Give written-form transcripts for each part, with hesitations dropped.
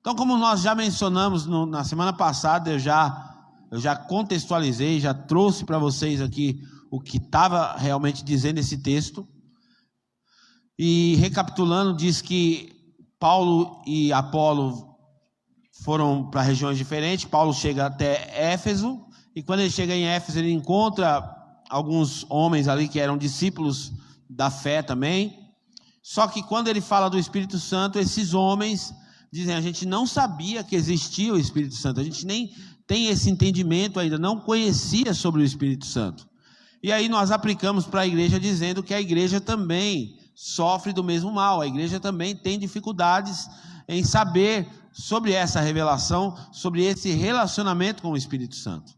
Então, como nós já mencionamos na semana passada, eu já contextualizei, já trouxe para vocês aqui o que estava realmente dizendo esse texto. E recapitulando, diz que Paulo e Apolo foram para regiões diferentes. Paulo chega até Éfeso, e quando ele chega em Éfeso, ele encontra alguns homens ali que eram discípulos da fé também. Só que quando ele fala do Espírito Santo, esses homens dizem: a gente não sabia que existia o Espírito Santo, a gente nem tem esse entendimento ainda, não conhecia sobre o Espírito Santo. E aí nós aplicamos para a igreja, dizendo que a igreja também sofre do mesmo mal, a igreja também tem dificuldades em saber sobre essa revelação, sobre esse relacionamento com o Espírito Santo.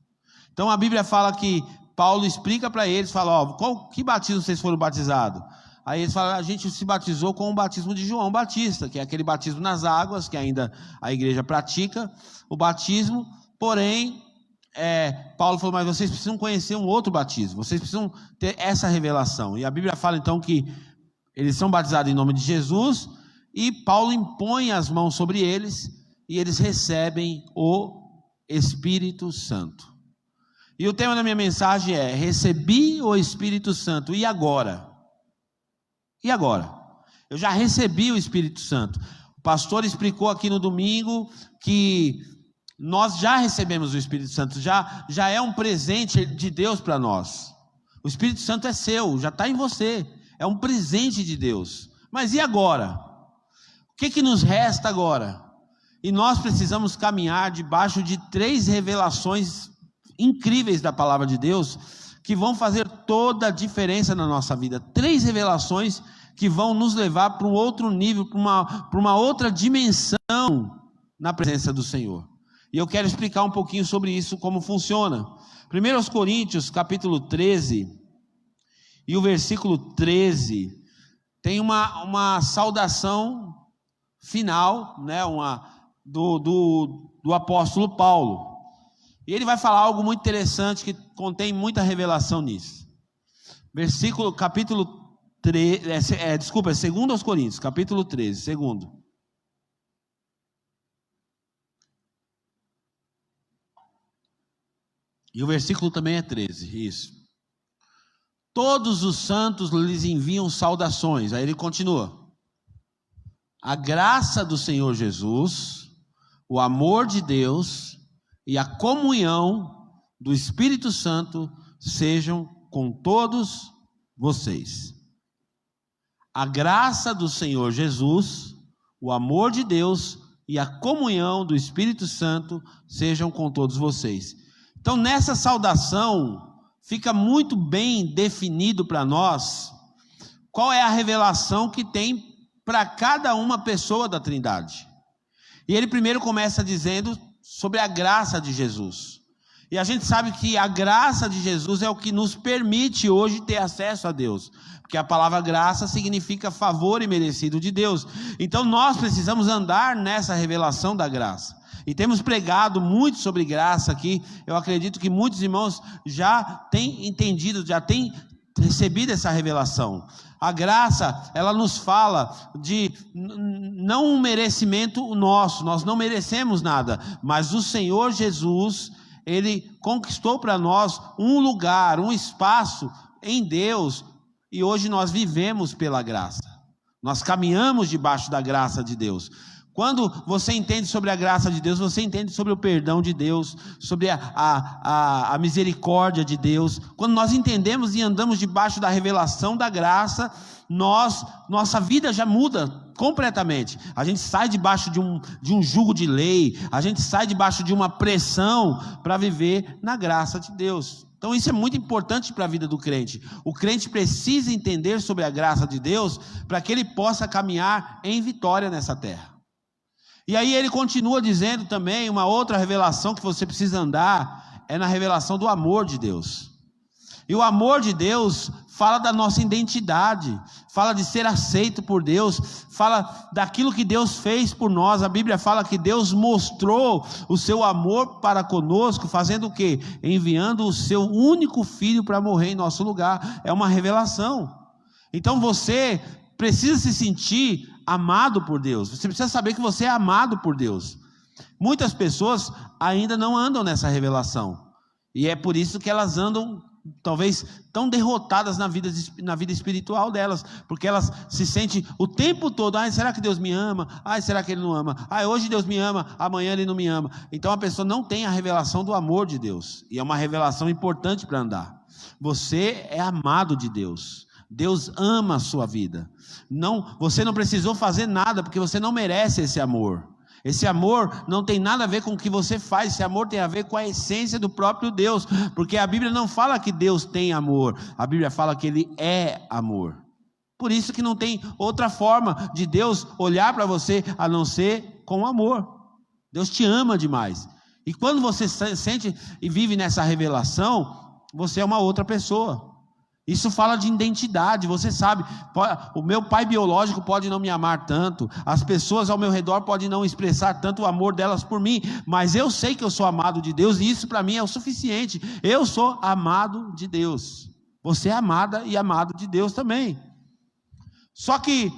Então a Bíblia fala que Paulo explica para eles, fala: que batismo vocês foram batizados? Aí eles falam: a gente se batizou com o batismo de João Batista, que é aquele batismo nas águas, que ainda a igreja pratica o batismo. Porém, Paulo falou: mas vocês precisam conhecer um outro batismo, vocês precisam ter essa revelação. E a Bíblia fala então que eles são batizados em nome de Jesus, e Paulo impõe as mãos sobre eles, e eles recebem o Espírito Santo. E o tema da minha mensagem é: recebi o Espírito Santo, e agora? E agora? Eu já recebi o Espírito Santo. O pastor explicou aqui no domingo que nós já recebemos o Espírito Santo, já é um presente de Deus para nós. O Espírito Santo é seu, já está em você, é um presente de Deus. Mas e agora? O que nos resta agora? E nós precisamos caminhar debaixo de 3 revelações incríveis da palavra de Deus, que vão fazer toda a diferença na nossa vida. 3 revelações que vão nos levar para um outro nível, para uma outra dimensão na presença do Senhor. E eu quero explicar um pouquinho sobre isso, como funciona. 1 Coríntios, capítulo 13, e o versículo 13, tem uma saudação final, né, do apóstolo Paulo. E ele vai falar algo muito interessante, que contém muita revelação nisso. Capítulo 13, 2 Coríntios, capítulo 13, 2. E o versículo também é 13, isso. Todos os santos lhes enviam saudações. Aí ele continua: a graça do Senhor Jesus, o amor de Deus e a comunhão do Espírito Santo sejam com todos vocês. A graça do Senhor Jesus, o amor de Deus e a comunhão do Espírito Santo sejam com todos vocês. Então, nessa saudação, fica muito bem definido para nós qual é a revelação que tem para cada uma pessoa da Trindade. E ele primeiro começa dizendo sobre a graça de Jesus. E a gente sabe que a graça de Jesus é o que nos permite hoje ter acesso a Deus, porque a palavra graça significa favor imerecido de Deus. Então nós precisamos andar nessa revelação da graça. E temos pregado muito sobre graça aqui. Eu acredito que muitos irmãos já têm entendido, já têm recebido essa revelação. A graça, ela nos fala de não um merecimento nosso, nós não merecemos nada, mas o Senhor Jesus, Ele conquistou para nós um lugar, um espaço em Deus, e hoje nós vivemos pela graça, nós caminhamos debaixo da graça de Deus. Quando você entende sobre a graça de Deus, você entende sobre o perdão de Deus, sobre a misericórdia de Deus. Quando nós entendemos e andamos debaixo da revelação da graça, nossa vida já muda completamente. A gente sai debaixo de um jugo de lei, a gente sai debaixo de uma pressão para viver na graça de Deus. Então isso é muito importante para a vida do crente. O crente precisa entender sobre a graça de Deus para que ele possa caminhar em vitória nessa terra. E aí ele continua dizendo também, uma outra revelação que você precisa andar, é na revelação do amor de Deus. E o amor de Deus fala da nossa identidade, fala de ser aceito por Deus, fala daquilo que Deus fez por nós. A Bíblia fala que Deus mostrou o seu amor para conosco, fazendo o quê? Enviando o seu único filho para morrer em nosso lugar. É uma revelação. Então você precisa se sentir amado por Deus. Você precisa saber que você é amado por Deus. Muitas pessoas ainda não andam nessa revelação. E é por isso que elas andam, talvez, tão derrotadas na vida espiritual delas. Porque elas se sentem o tempo todo: ai, será que Deus me ama? Ai, será que Ele não ama? Ai, hoje Deus me ama, amanhã Ele não me ama. Então a pessoa não tem a revelação do amor de Deus. E é uma revelação importante para andar. Você é amado de Deus. Deus ama a sua vida. Não, você não precisou fazer nada, porque você não merece esse amor. Esse amor não tem nada a ver com o que você faz. Esse amor tem a ver com a essência do próprio Deus. Porque a Bíblia não fala que Deus tem amor. A Bíblia fala que Ele é amor. Por isso que não tem outra forma de Deus olhar para você a não ser com amor. Deus te ama demais. E quando você sente e vive nessa revelação, você é uma outra pessoa. Isso fala de identidade. Você sabe, o meu pai biológico pode não me amar tanto, as pessoas ao meu redor podem não expressar tanto o amor delas por mim, mas eu sei que eu sou amado de Deus, e isso para mim é o suficiente. Eu sou amado de Deus. Você é amada e amado de Deus também. Só que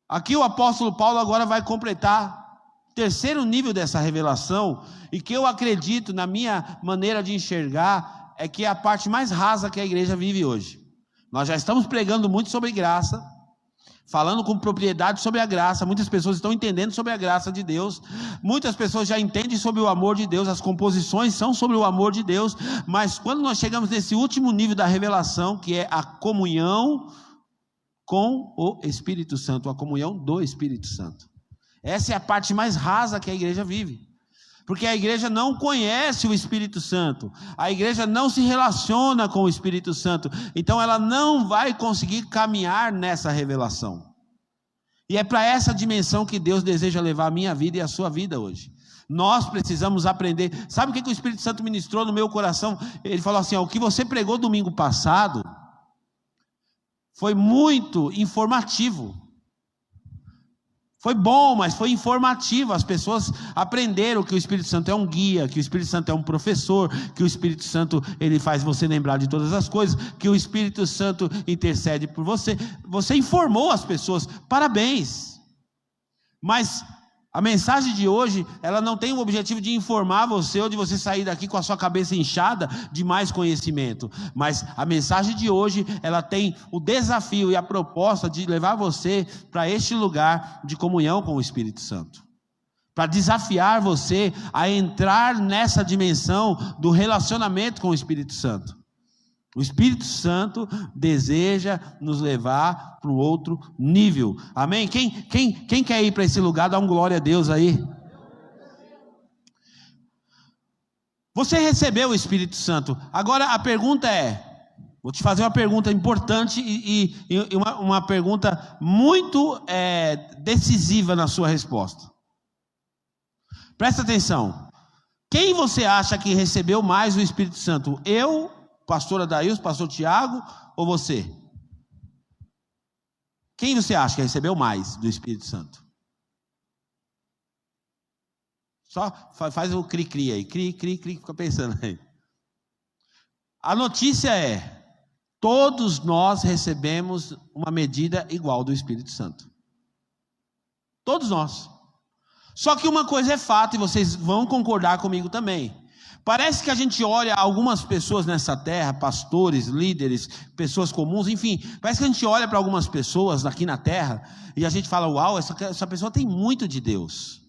aqui o apóstolo Paulo agora vai completar o terceiro nível dessa revelação, e que eu acredito, na minha maneira de enxergar, é que é a parte mais rasa que a igreja vive hoje. Nós já estamos pregando muito sobre graça, falando com propriedade sobre a graça. Muitas pessoas estão entendendo sobre a graça de Deus. Muitas pessoas já entendem sobre o amor de Deus. As composições são sobre o amor de Deus. Mas quando nós chegamos nesse último nível da revelação, que é a comunhão com o Espírito Santo, a comunhão do Espírito Santo, essa é a parte mais rasa que a igreja vive. Porque a igreja não conhece o Espírito Santo, a igreja não se relaciona com o Espírito Santo, então ela não vai conseguir caminhar nessa revelação. E é para essa dimensão que Deus deseja levar a minha vida e a sua vida hoje. Nós precisamos aprender. Sabe o que o Espírito Santo ministrou no meu coração? Ele falou assim: ó, o que você pregou domingo passado foi muito informativo. Foi bom, mas foi informativo. As pessoas aprenderam que o Espírito Santo é um guia, que o Espírito Santo é um professor, que o Espírito Santo ele faz você lembrar de todas as coisas, que o Espírito Santo intercede por você. Você informou as pessoas, parabéns. Mas a mensagem de hoje, ela não tem o objetivo de informar você ou de você sair daqui com a sua cabeça inchada de mais conhecimento. Mas a mensagem de hoje, ela tem o desafio e a proposta de levar você para este lugar de comunhão com o Espírito Santo. Para desafiar você a entrar nessa dimensão do relacionamento com o Espírito Santo. O Espírito Santo deseja nos levar para um outro nível. Amém? Quem quer ir para esse lugar, dá um glória a Deus aí. Você recebeu o Espírito Santo. Agora a pergunta é, vou te fazer uma pergunta importante e uma pergunta muito decisiva na sua resposta. Presta atenção. Quem você acha que recebeu mais o Espírito Santo? Eu, pastor Adailson, pastor Tiago, ou você? Quem você acha que recebeu mais do Espírito Santo? Só faz o cri-cri aí, cri, fica pensando aí. A notícia é, todos nós recebemos uma medida igual do Espírito Santo. Todos nós. Só que uma coisa é fato, e vocês vão concordar comigo também. Parece que a gente olha algumas pessoas nessa terra, pastores, líderes, pessoas comuns, enfim, parece que a gente olha para algumas pessoas aqui na terra e a gente fala: uau, essa pessoa tem muito de Deus.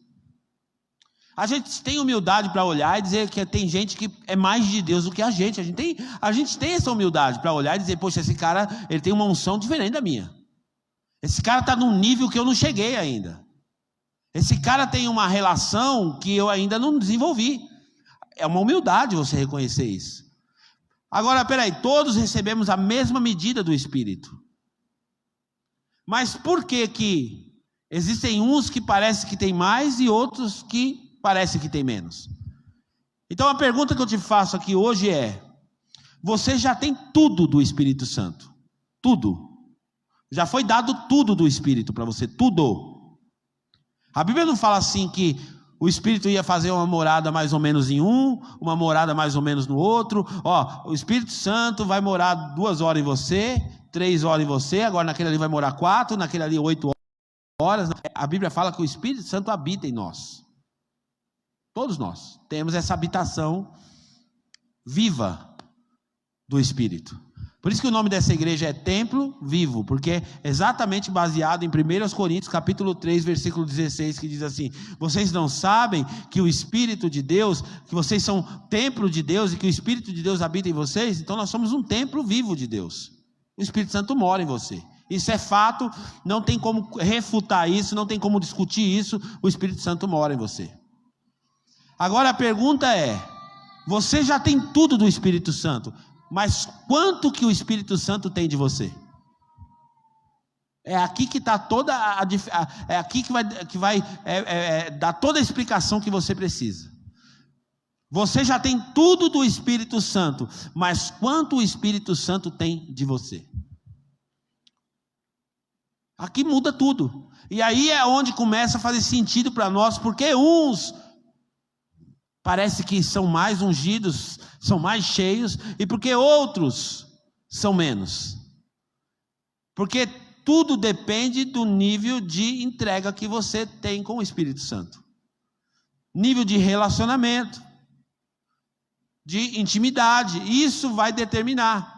A gente tem humildade para olhar e dizer que tem gente que é mais de Deus do que a gente. A gente tem essa humildade para olhar e dizer: poxa, esse cara ele tem uma unção diferente da minha. Esse cara está num nível que eu não cheguei ainda. Esse cara tem uma relação que eu ainda não desenvolvi. É uma humildade você reconhecer isso. Agora, peraí, todos recebemos a mesma medida do Espírito. Mas por que existem uns que parecem que tem mais e outros que parecem que tem menos? Então a pergunta que eu te faço aqui hoje é: você já tem tudo do Espírito Santo? Tudo. Já foi dado tudo do Espírito para você, tudo. A Bíblia não fala assim que o Espírito ia fazer uma morada mais ou menos em um, uma morada mais ou menos no outro. Ó, o Espírito Santo vai morar 2 horas em você, 3 horas em você, agora naquele ali vai morar 4, naquele ali 8 horas. horas, a Bíblia fala que o Espírito Santo habita em nós. Todos nós temos essa habitação viva do Espírito. Por isso que o nome dessa igreja é Templo Vivo, porque é exatamente baseado em 1 Coríntios capítulo 3, versículo 16, que diz assim: vocês não sabem que o Espírito de Deus, que vocês são templo de Deus e que o Espírito de Deus habita em vocês? Então nós somos um templo vivo de Deus. O Espírito Santo mora em você. Isso é fato, não tem como refutar isso, não tem como discutir isso, o Espírito Santo mora em você. Agora a pergunta é: você já tem tudo do Espírito Santo, mas quanto que o Espírito Santo tem de você? É aqui que está toda é aqui que vai dar toda a explicação que você precisa. Você já tem tudo do Espírito Santo, mas quanto o Espírito Santo tem de você? Aqui muda tudo. E aí é onde começa a fazer sentido para nós, porque uns parece que são mais ungidos, são mais cheios, e porque outros são menos. Porque tudo depende do nível de entrega que você tem com o Espírito Santo. Nível de relacionamento, de intimidade, isso vai determinar.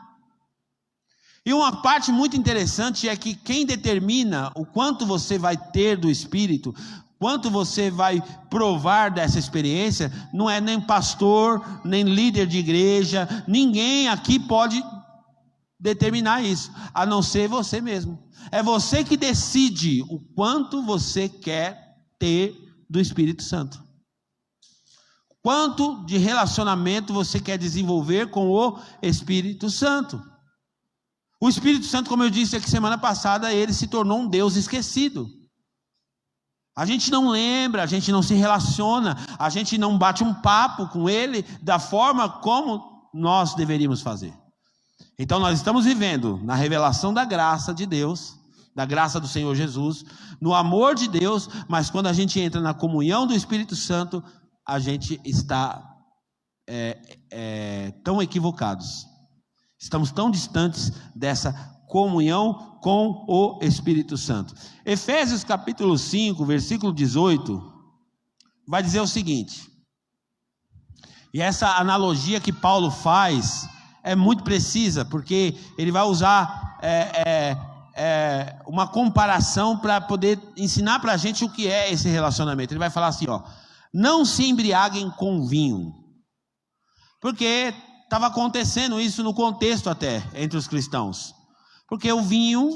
E uma parte muito interessante é que quem determina o quanto você vai ter do Espírito, quanto você vai provar dessa experiência, não é nem pastor, nem líder de igreja, ninguém aqui pode determinar isso, a não ser você mesmo. É você que decide o quanto você quer ter do Espírito Santo. Quanto de relacionamento você quer desenvolver com o Espírito Santo. O Espírito Santo, como eu disse aqui semana passada, ele se tornou um Deus esquecido. A gente não lembra, a gente não se relaciona, a gente não bate um papo com ele da forma como nós deveríamos fazer. Então nós estamos vivendo na revelação da graça de Deus, da graça do Senhor Jesus, no amor de Deus, mas quando a gente entra na comunhão do Espírito Santo, a gente está tão equivocados. Estamos tão distantes dessa comunhão com o Espírito Santo. Efésios capítulo 5, versículo 18, vai dizer o seguinte, e essa analogia que Paulo faz é muito precisa, porque ele vai usar uma comparação para poder ensinar para a gente o que é esse relacionamento. Ele vai falar assim, ó: não se embriaguem com vinho, porque estava acontecendo isso no contexto até, entre os cristãos. Porque o vinho,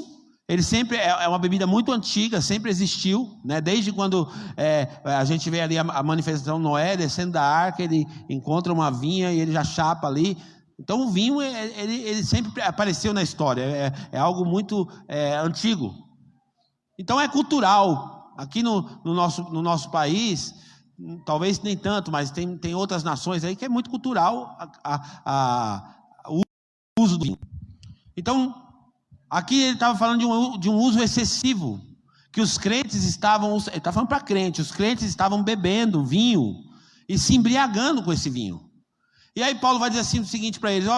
ele sempre é uma bebida muito antiga, sempre existiu, né? Desde quando a gente vê ali a manifestação Noé descendo da arca, ele encontra uma vinha e ele já chapa ali. Então o vinho, ele sempre apareceu na história, é algo muito antigo. Então é cultural. Aqui no nosso país, talvez nem tanto, mas tem outras nações aí que é muito cultural o uso do vinho. Então, aqui ele estava falando de um uso excessivo, que os crentes estavam, ele está falando para crente, os crentes estavam bebendo vinho e se embriagando com esse vinho. E aí Paulo vai dizer assim, o seguinte para eles: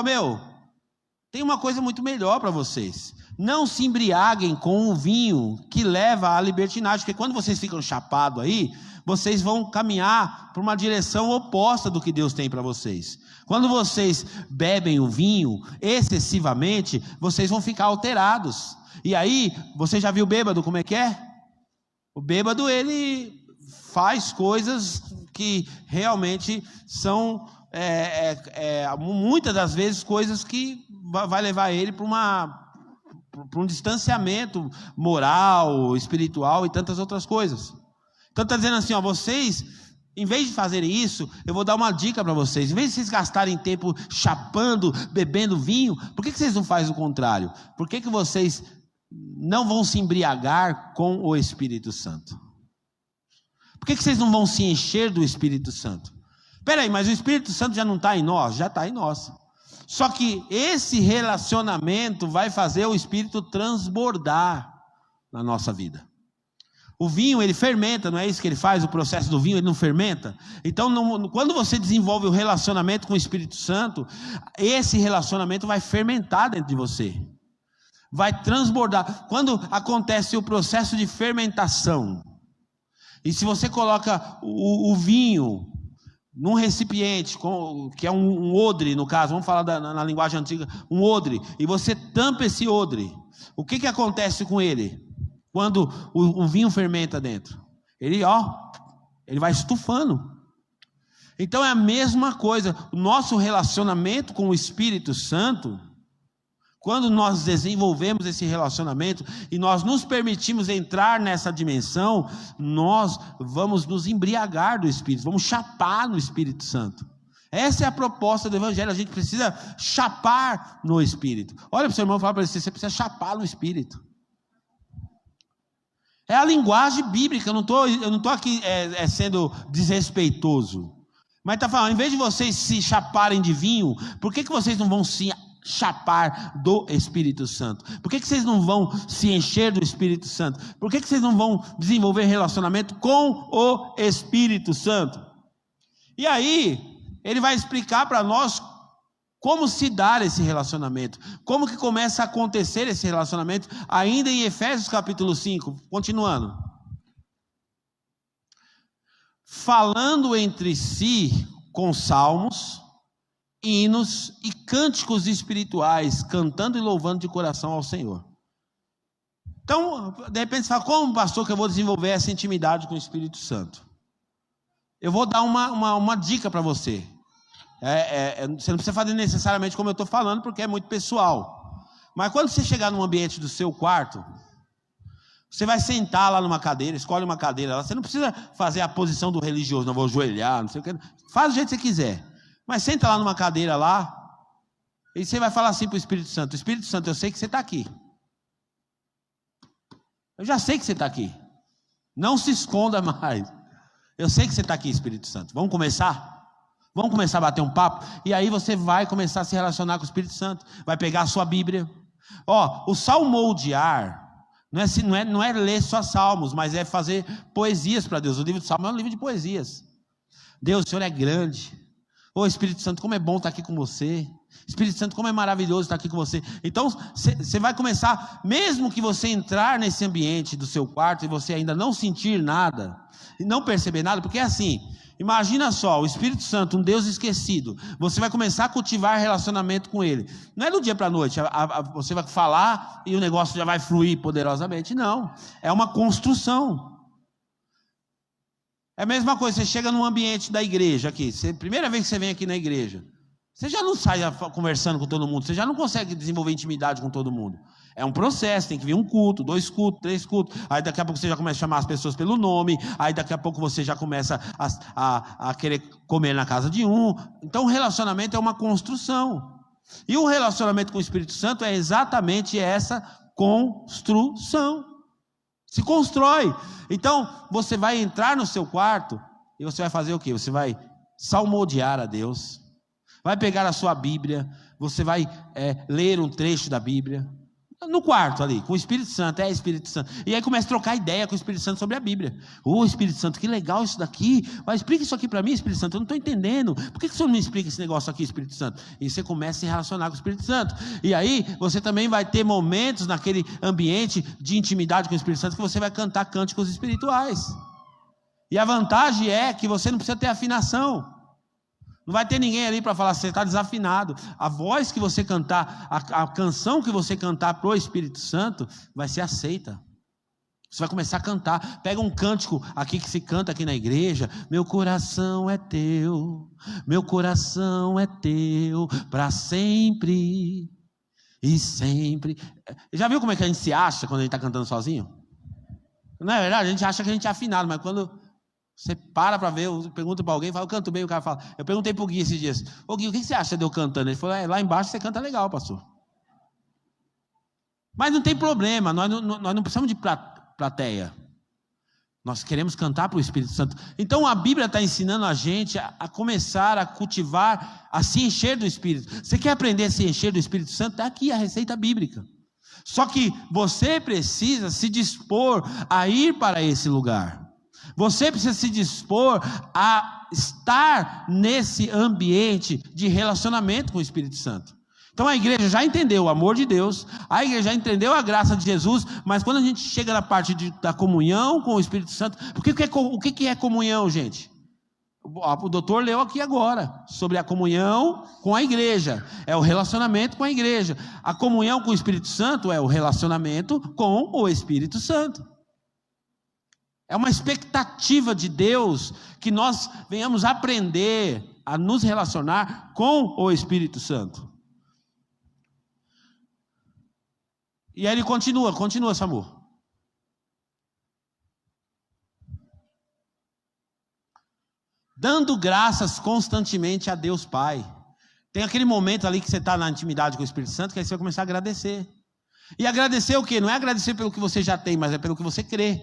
tem uma coisa muito melhor para vocês, não se embriaguem com o vinho que leva à libertinagem, porque quando vocês ficam chapados aí, vocês vão caminhar para uma direção oposta do que Deus tem para vocês. Quando vocês bebem o vinho excessivamente, vocês vão ficar alterados. E aí, você já viu o bêbado como é que é? O bêbado, ele faz coisas que realmente são, muitas das vezes, coisas que vai levar ele para um distanciamento moral, espiritual e tantas outras coisas. Então está dizendo assim, vocês, em vez de fazerem isso, eu vou dar uma dica para vocês. Em vez de vocês gastarem tempo chapando, bebendo vinho, por que vocês não fazem o contrário? Por que vocês não vão se embriagar com o Espírito Santo? Por que vocês não vão se encher do Espírito Santo? Espera aí, mas o Espírito Santo já não está em nós? Já está em nós. Só que esse relacionamento vai fazer o Espírito transbordar na nossa vida. O vinho, ele fermenta, não é isso que ele faz? O processo do vinho, ele não fermenta? Então, quando você desenvolve o relacionamento com o Espírito Santo, esse relacionamento vai fermentar dentro de você. vai transbordar. Quando acontece o processo de fermentação, e se você coloca o vinho num recipiente, que é um odre, no caso, vamos falar na linguagem antiga, um odre, e você tampa esse odre, o que acontece com ele? Quando o vinho fermenta dentro? Ele vai estufando. Então é a mesma coisa, o nosso relacionamento com o Espírito Santo, quando nós desenvolvemos esse relacionamento e nós nos permitimos entrar nessa dimensão, nós vamos nos embriagar do Espírito, vamos chapar no Espírito Santo. Essa é a proposta do Evangelho, a gente precisa chapar no Espírito. Olha para o seu irmão e fala para ele, você precisa chapar no Espírito. É a linguagem bíblica, eu não estou aqui sendo desrespeitoso. Mas está falando, em vez de vocês se chaparem de vinho, por que vocês não vão se chapar do Espírito Santo? Por que vocês não vão se encher do Espírito Santo? Por que vocês não vão desenvolver relacionamento com o Espírito Santo? E aí, ele vai explicar para nós como se dar esse relacionamento, como que começa a acontecer esse relacionamento, ainda em Efésios capítulo 5, continuando. Falando entre si com salmos, hinos e cânticos espirituais, cantando e louvando de coração ao Senhor. Então, de repente você fala, como pastor que eu vou desenvolver essa intimidade com o Espírito Santo? Eu vou dar uma dica para você. Você não precisa fazer necessariamente como eu estou falando, porque é muito pessoal. Mas quando você chegar num ambiente do seu quarto, você vai sentar lá numa cadeira, escolhe uma cadeira lá. Você não precisa fazer a posição do religioso, não vou ajoelhar, não sei o que. Faz do jeito que você quiser. Mas senta lá numa cadeira lá, e você vai falar assim para o Espírito Santo: Espírito Santo, eu sei que você está aqui. Eu já sei que você está aqui. Não se esconda mais. Eu sei que você está aqui, Espírito Santo. Vamos começar? Vamos começar a bater um papo? E aí você vai começar a se relacionar com o Espírito Santo. Vai pegar a sua Bíblia. O salmodiar não é ler só salmos, mas é fazer poesias para Deus. O livro de Salmos é um livro de poesias. Deus, o Senhor é grande. Espírito Santo, como é bom estar aqui com você. Espírito Santo, como é maravilhoso estar aqui com você. Então, você vai começar, mesmo que você entrar nesse ambiente do seu quarto e você ainda não sentir nada, e não perceber nada, porque é assim, imagina só, o Espírito Santo, um Deus esquecido, você vai começar a cultivar relacionamento com Ele. Não é do dia para a noite, você vai falar e o negócio já vai fluir poderosamente. Não, é uma construção. É a mesma coisa, você chega num ambiente da igreja aqui, primeira vez que você vem aqui na igreja, você já não sai conversando com todo mundo, você já não consegue desenvolver intimidade com todo mundo. É um processo, tem que vir um culto, 2 cultos, 3 cultos, aí daqui a pouco você já começa a chamar as pessoas pelo nome, aí daqui a pouco você já começa a querer comer na casa de um. Então o relacionamento é uma construção. E o relacionamento com o Espírito Santo é exatamente essa construção. Se constrói. Então, você vai entrar no seu quarto e você vai fazer o quê? Você vai salmodiar a Deus, vai pegar a sua Bíblia, você vai ler um trecho da Bíblia, no quarto ali, com o Espírito Santo, Espírito Santo. E aí começa a trocar ideia com o Espírito Santo sobre a Bíblia. Espírito Santo, que legal isso daqui. Mas explica isso aqui para mim, Espírito Santo, eu não estou entendendo. Por que o Senhor não me explica esse negócio aqui, Espírito Santo? E você começa a se relacionar com o Espírito Santo. E aí você também vai ter momentos naquele ambiente de intimidade com o Espírito Santo que você vai cantar cânticos espirituais. E a vantagem é que você não precisa ter afinação. Não vai ter ninguém ali para falar, você está desafinado. A voz que você cantar, a canção que você cantar para o Espírito Santo vai ser aceita. Você vai começar a cantar. Pega um cântico aqui que se canta aqui na igreja. Meu coração é teu, meu coração é teu, para sempre e sempre. Já viu como é que a gente se acha quando a gente está cantando sozinho? Não é verdade? A gente acha que a gente é afinado, mas quando você para ver, pergunta para alguém, fala, eu canto bem, o cara fala. Eu perguntei para o Gui esses dias, Gui, o que você acha de eu cantando? Ele falou, lá embaixo você canta legal, pastor. Mas não tem problema, nós não precisamos de plateia. Nós queremos cantar para o Espírito Santo. Então a Bíblia está ensinando a gente a começar a cultivar, a se encher do Espírito. Você quer aprender a se encher do Espírito Santo? Está aqui a receita bíblica. Só que você precisa se dispor a ir para esse lugar. Você precisa se dispor a estar nesse ambiente de relacionamento com o Espírito Santo. Então a igreja já entendeu o amor de Deus, a igreja já entendeu a graça de Jesus, mas quando a gente chega na parte da comunhão com o Espírito Santo, o que é comunhão, gente? O doutor leu aqui agora, sobre a comunhão com a igreja, é o relacionamento com a igreja. A comunhão com o Espírito Santo é o relacionamento com o Espírito Santo. É uma expectativa de Deus que nós venhamos aprender a nos relacionar com o Espírito Santo. E aí ele continua, Samu. Dando graças constantemente a Deus Pai. Tem aquele momento ali que você está na intimidade com o Espírito Santo, que aí você vai começar a agradecer. E agradecer o quê? Não é agradecer pelo que você já tem, mas é pelo que você crê.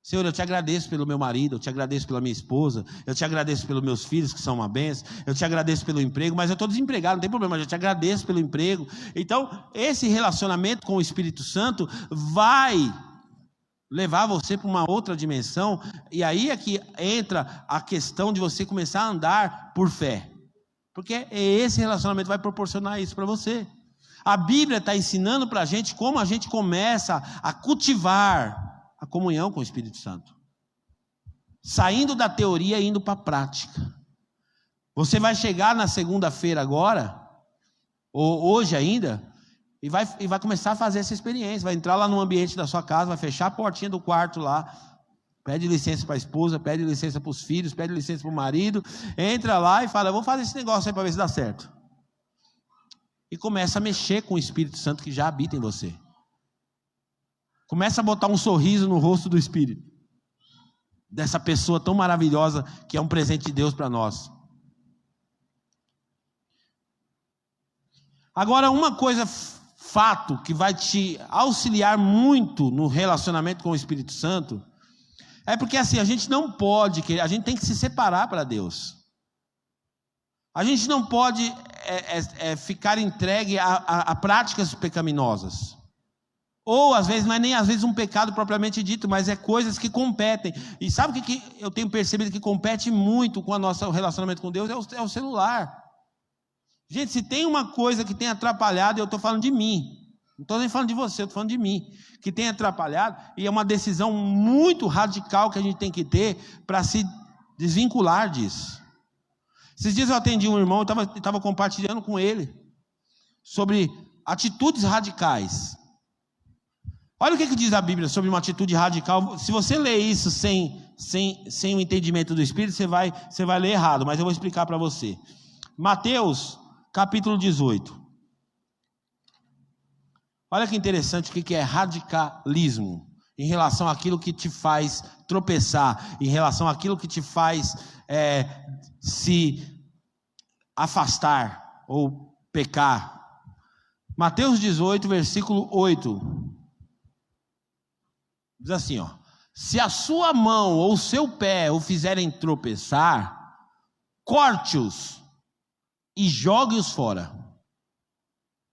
Senhor, eu te agradeço pelo meu marido, eu te agradeço pela minha esposa, eu te agradeço pelos meus filhos que são uma bênção, eu te agradeço pelo emprego, mas eu estou desempregado, não tem problema, mas eu te agradeço pelo emprego. Então, esse relacionamento com o Espírito Santo vai levar você para uma outra dimensão, e aí é que entra a questão de você começar a andar por fé, porque esse relacionamento vai proporcionar isso para você. A Bíblia está ensinando para a gente como a gente começa a cultivar a comunhão com o Espírito Santo, saindo da teoria e indo para a prática. Você vai chegar na segunda-feira agora, ou hoje ainda, e vai começar a fazer essa experiência. Vai entrar lá no ambiente da sua casa, vai fechar a portinha do quarto lá, pede licença para a esposa, pede licença para os filhos, pede licença para o marido, entra lá e fala: eu vou fazer esse negócio aí para ver se dá certo. E começa a mexer com o Espírito Santo que já habita em você. Começa a botar um sorriso no rosto do Espírito, dessa pessoa tão maravilhosa que é um presente de Deus para nós. Agora, uma coisa, fato, que vai te auxiliar muito no relacionamento com o Espírito Santo, é porque assim, a gente não pode, a gente tem que se separar para Deus. A gente não pode ficar entregue a práticas pecaminosas. Ou às vezes, não é nem às vezes um pecado propriamente dito, mas é coisas que competem. E sabe o que eu tenho percebido que compete muito com o nosso relacionamento com Deus? É o celular. Gente, se tem uma coisa que tem atrapalhado, eu estou falando de mim. Não estou nem falando de você, eu estou falando de mim. Que tem atrapalhado, e é uma decisão muito radical que a gente tem que ter para se desvincular disso. Esses dias eu atendi um irmão, eu estava compartilhando com ele sobre atitudes radicais. Olha o que diz a Bíblia sobre uma atitude radical. Se você ler isso sem o entendimento do Espírito, você vai ler errado, mas eu vou explicar para você. Mateus, capítulo 18. Olha que interessante o que é radicalismo em relação àquilo que te faz tropeçar, em relação àquilo que te faz se afastar ou pecar. Mateus 18, versículo 8. Diz assim, ó: se a sua mão ou o seu pé o fizerem tropeçar, corte-os e jogue-os fora.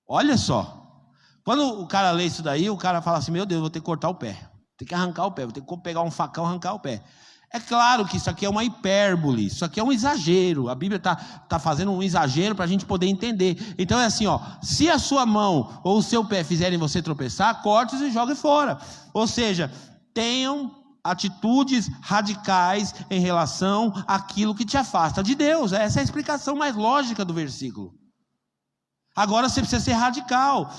Olha só, quando o cara lê isso daí, o cara fala assim: meu Deus, vou ter que cortar o pé, tem que arrancar o pé, vou ter que pegar um facão e arrancar o pé. É claro que isso aqui é uma hipérbole, isso aqui é um exagero. A Bíblia está fazendo um exagero para a gente poder entender. Então é assim, ó: se a sua mão ou o seu pé fizerem você tropeçar, corte-os e jogue fora. Ou seja, tenham atitudes radicais em relação àquilo que te afasta de Deus. Essa é a explicação mais lógica do versículo. Agora você precisa ser radical.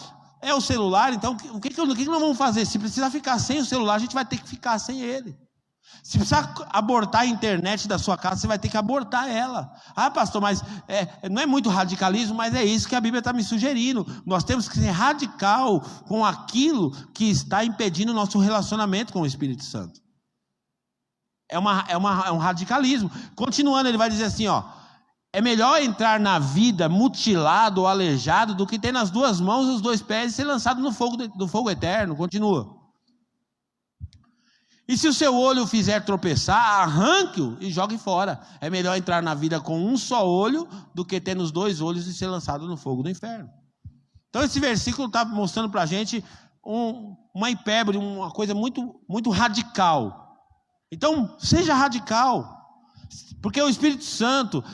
É o celular, então o que nós vamos fazer? Se precisar ficar sem o celular, a gente vai ter que ficar sem ele. Se precisar abortar a internet da sua casa, você vai ter que abortar ela. Ah, pastor, mas não é muito radicalismo, mas é isso que a Bíblia está me sugerindo. Nós temos que ser radical com aquilo que está impedindo o nosso relacionamento com o Espírito Santo. É um radicalismo. Continuando, ele vai dizer assim, ó: é melhor entrar na vida mutilado ou aleijado do que ter nas duas mãos os dois pés e ser lançado no fogo eterno. Continua. E se o seu olho o fizer tropeçar, arranque-o e jogue fora. É melhor entrar na vida com um só olho do que ter nos dois olhos e ser lançado no fogo do inferno. Então esse versículo está mostrando para a gente uma hipérbole, uma coisa muito, muito radical. Então seja radical. Porque o Espírito Santo,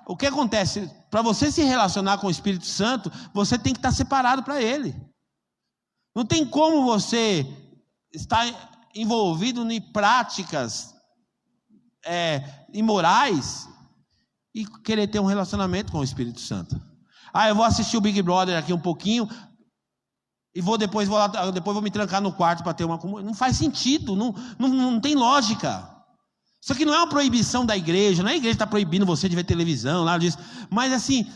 o que acontece? Para você se relacionar com o Espírito Santo, você tem que estar separado para Ele. Não tem como você estar envolvido em práticas imorais e querer ter um relacionamento com o Espírito Santo. Eu vou assistir o Big Brother aqui um pouquinho e depois vou me trancar no quarto para ter uma comunhão. Não faz sentido, não tem lógica. Isso aqui não é uma proibição da igreja, não é a igreja que está proibindo você de ver televisão, nada disso. Mas assim,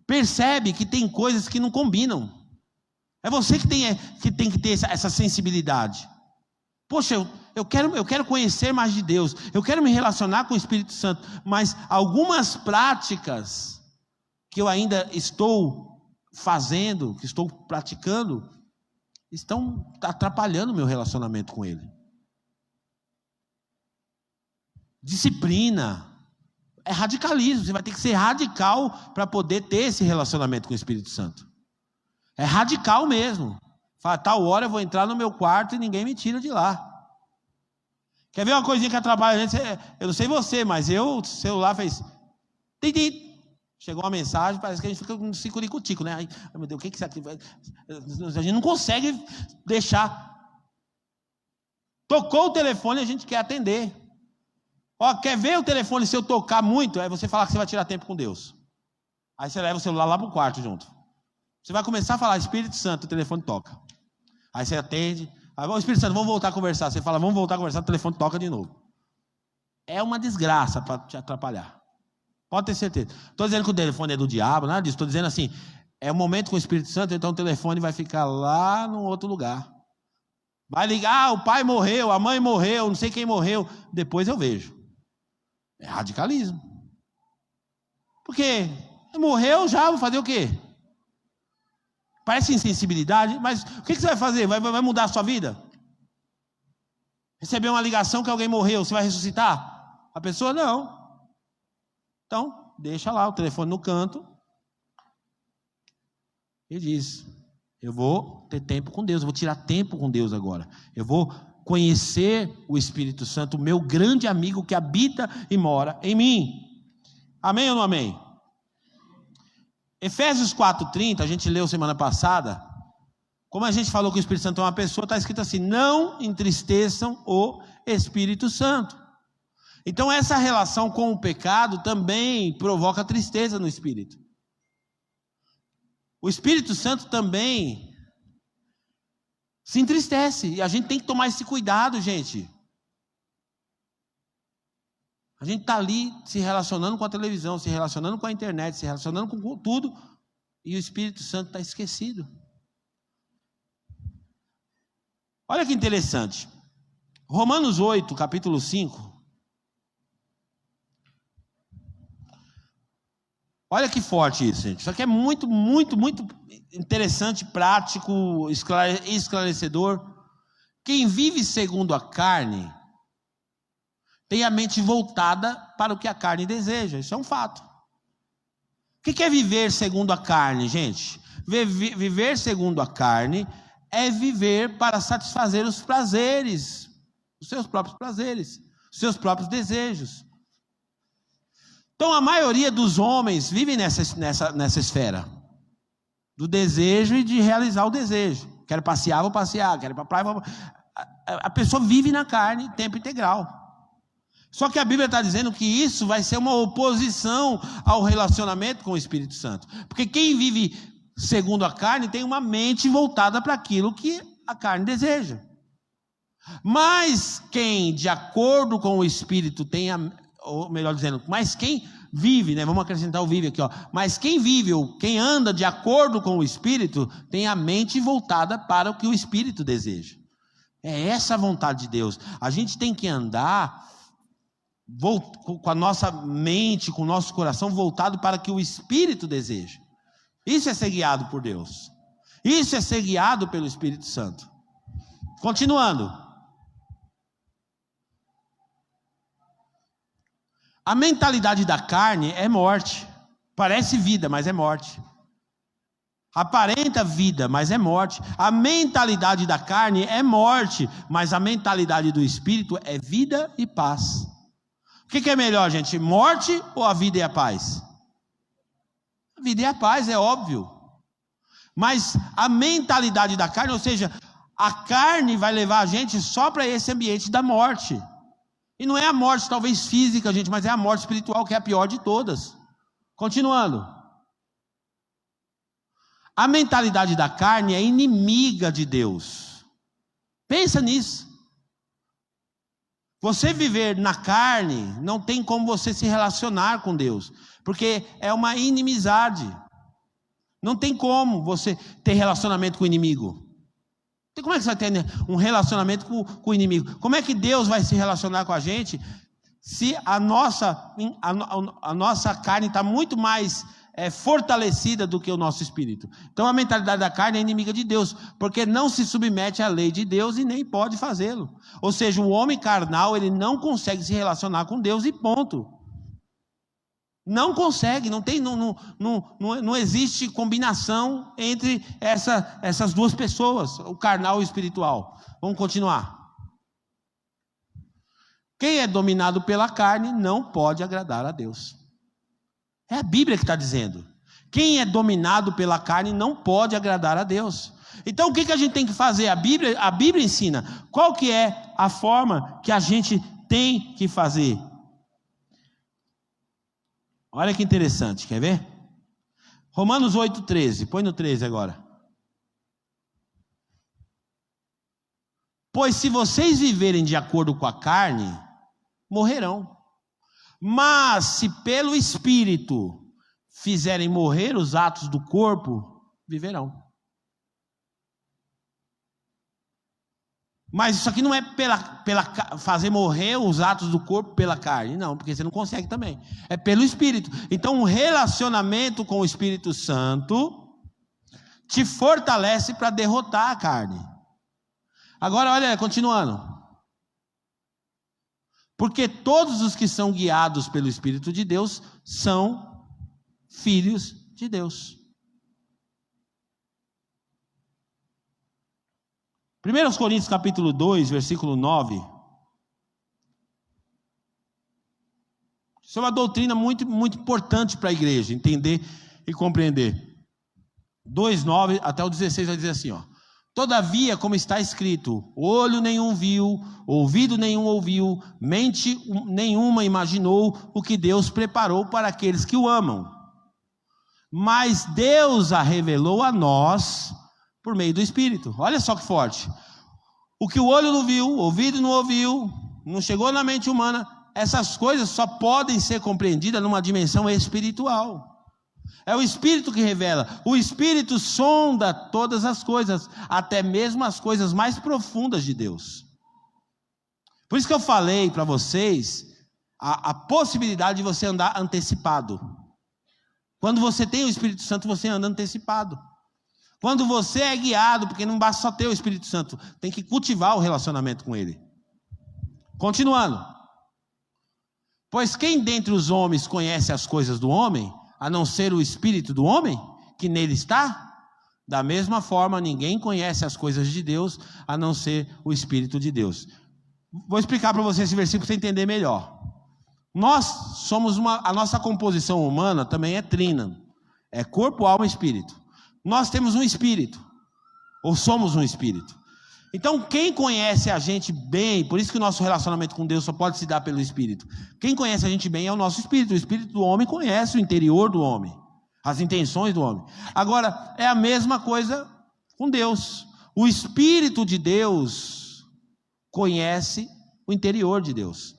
percebe que tem coisas que não combinam. É você que tem que ter essa sensibilidade. Poxa, eu quero conhecer mais de Deus, eu quero me relacionar com o Espírito Santo, mas algumas práticas que eu ainda estou fazendo, que estou praticando, estão atrapalhando o meu relacionamento com Ele. Disciplina é radicalismo. Você vai ter que ser radical para poder ter esse relacionamento com o Espírito Santo. É radical mesmo. Fala, tal hora eu vou entrar no meu quarto e ninguém me tira de lá. Quer ver uma coisinha que atrapalha a gente? Eu não sei você, mas o celular fez tim. Chegou uma mensagem, parece que a gente fica com um cicuricutico, né? Ai, meu Deus, o que é isso aqui? A gente não consegue deixar. Tocou o telefone, a gente quer atender. Quer ver o telefone se eu tocar muito? Aí você fala que você vai tirar tempo com Deus. Aí você leva o celular lá para o quarto junto. Você vai começar a falar, Espírito Santo, o telefone toca. Aí você atende. Aí, Espírito Santo, vamos voltar a conversar. Você fala, vamos voltar a conversar, o telefone toca de novo. É uma desgraça para te atrapalhar. Pode ter certeza. Estou dizendo que o telefone é do diabo, nada disso. Estou dizendo assim, é um momento com o Espírito Santo, então o telefone vai ficar lá num outro lugar. Vai ligar, o pai morreu, a mãe morreu, não sei quem morreu. Depois eu vejo. É radicalismo. Porque morreu já, vou fazer o quê? Parece insensibilidade, mas o que você vai fazer? Vai mudar a sua vida? Receber uma ligação que alguém morreu, você vai ressuscitar? A pessoa não. Então, deixa lá o telefone no canto e diz, eu vou ter tempo com Deus, eu vou tirar tempo com Deus agora. Eu vou conhecer o Espírito Santo, o meu grande amigo que habita e mora em mim. Amém ou não amém? Efésios 4:30, a gente leu semana passada. Como a gente falou que o Espírito Santo é uma pessoa, está escrito assim, não entristeçam o Espírito Santo. Então essa relação com o pecado também provoca tristeza no Espírito. O Espírito Santo também se entristece, e a gente tem que tomar esse cuidado, gente. A gente está ali se relacionando com a televisão, se relacionando com a internet, se relacionando com tudo, e o Espírito Santo está esquecido. Olha que interessante. Romanos 8, capítulo 5. Olha que forte isso, gente. Isso aqui é muito, muito, muito interessante, prático, esclarecedor. Quem vive segundo a carne tem a mente voltada para o que a carne deseja. Isso é um fato. O que é viver segundo a carne, gente? Viver segundo a carne é viver para satisfazer os prazeres, os seus próprios prazeres, os seus próprios desejos. Então a maioria dos homens vivem nessa esfera do desejo e de realizar o desejo. Quero passear, vou passear. Quero ir para a praia, vou... A pessoa vive na carne tempo integral. Só que a Bíblia está dizendo que isso vai ser uma oposição ao relacionamento com o Espírito Santo. Porque quem vive segundo a carne tem uma mente voltada para aquilo que a carne deseja. Mas quem, de acordo com o Espírito, ou melhor dizendo, mas quem vive, né? Vamos acrescentar o vive aqui, ó. Mas quem vive, ou quem anda de acordo com o Espírito, tem a mente voltada para o que o Espírito deseja. É essa a vontade de Deus. A gente tem que andar com a nossa mente, com o nosso coração voltado para o que o Espírito deseja. Isso é ser guiado por Deus. Isso é ser guiado pelo Espírito Santo. Continuando. A mentalidade da carne é morte. Parece vida, mas é morte. Aparenta vida, mas é morte. A mentalidade da carne é morte, mas a mentalidade do Espírito é vida e paz. que é melhor, gente? Morte ou a vida e a paz? A vida e a paz, é óbvio. Mas a mentalidade da carne, ou seja, a carne vai levar a gente só para esse ambiente da morte. E não é a morte talvez física, gente, mas é a morte espiritual, que é a pior de todas. Continuando. A mentalidade da carne é inimiga de Deus. Pensa nisso. Você viver na carne, não tem como você se relacionar com Deus, porque é uma inimizade. Não tem como você ter relacionamento com o inimigo. Como é que você vai ter um relacionamento com o inimigo? Como é que Deus vai se relacionar com a gente se a nossa carne está muito mais fortalecida do que o nosso espírito? Então a mentalidade da carne é inimiga de Deus, porque não se submete à lei de Deus e nem pode fazê-lo. Ou seja, o homem carnal, ele não consegue se relacionar com Deus e ponto. Não consegue, não existe combinação entre essas duas pessoas, o carnal e o espiritual. Vamos continuar. Quem é dominado pela carne não pode agradar a Deus. É a Bíblia que está dizendo. Quem é dominado pela carne não pode agradar a Deus. Então o que a gente tem que fazer? A Bíblia ensina. Qual que é a forma que a gente tem que fazer? Olha que interessante, quer ver? Romanos 8,13, põe no 13 agora. Pois se vocês viverem de acordo com a carne, morrerão. Mas se pelo Espírito fizerem morrer os atos do corpo, viverão. Mas isso aqui não é fazer morrer os atos do corpo pela carne, não, porque você não consegue também. É pelo Espírito. Então, um relacionamento com o Espírito Santo te fortalece para derrotar a carne. Agora, olha, continuando. Porque todos os que são guiados pelo Espírito de Deus são filhos de Deus. 1 Coríntios capítulo 2, versículo 9. Isso é uma doutrina muito, muito importante para a igreja, entender e compreender. 2,9 até o 16 vai dizer assim, ó. Todavia, como está escrito, olho nenhum viu, ouvido nenhum ouviu, mente nenhuma imaginou o que Deus preparou para aqueles que o amam. Mas Deus a revelou a nós por meio do Espírito. Olha só que forte. O que o olho não viu, o ouvido não ouviu, não chegou na mente humana, essas coisas só podem ser compreendidas numa dimensão espiritual. É o Espírito que revela. O Espírito sonda todas as coisas, até mesmo as coisas mais profundas de Deus. Por isso que eu falei para vocês a possibilidade de você andar antecipado. Quando você tem o Espírito Santo, você anda antecipado. Quando você é guiado, porque não basta só ter o Espírito Santo, tem que cultivar o relacionamento com Ele. Continuando. Pois quem dentre os homens conhece as coisas do homem, a não ser o Espírito do homem, que nele está? Da mesma forma, ninguém conhece as coisas de Deus, a não ser o Espírito de Deus. Vou explicar para você esse versículo para você entender melhor. Nós somos a nossa composição humana também é trina. É corpo, alma e espírito. Nós temos um espírito, ou somos um espírito. Então quem conhece a gente bem, por isso que o nosso relacionamento com Deus só pode se dar pelo Espírito. Quem conhece a gente bem é o nosso espírito. O espírito do homem conhece o interior do homem, as intenções do homem. Agora, é a mesma coisa com Deus. O Espírito de Deus conhece o interior de Deus.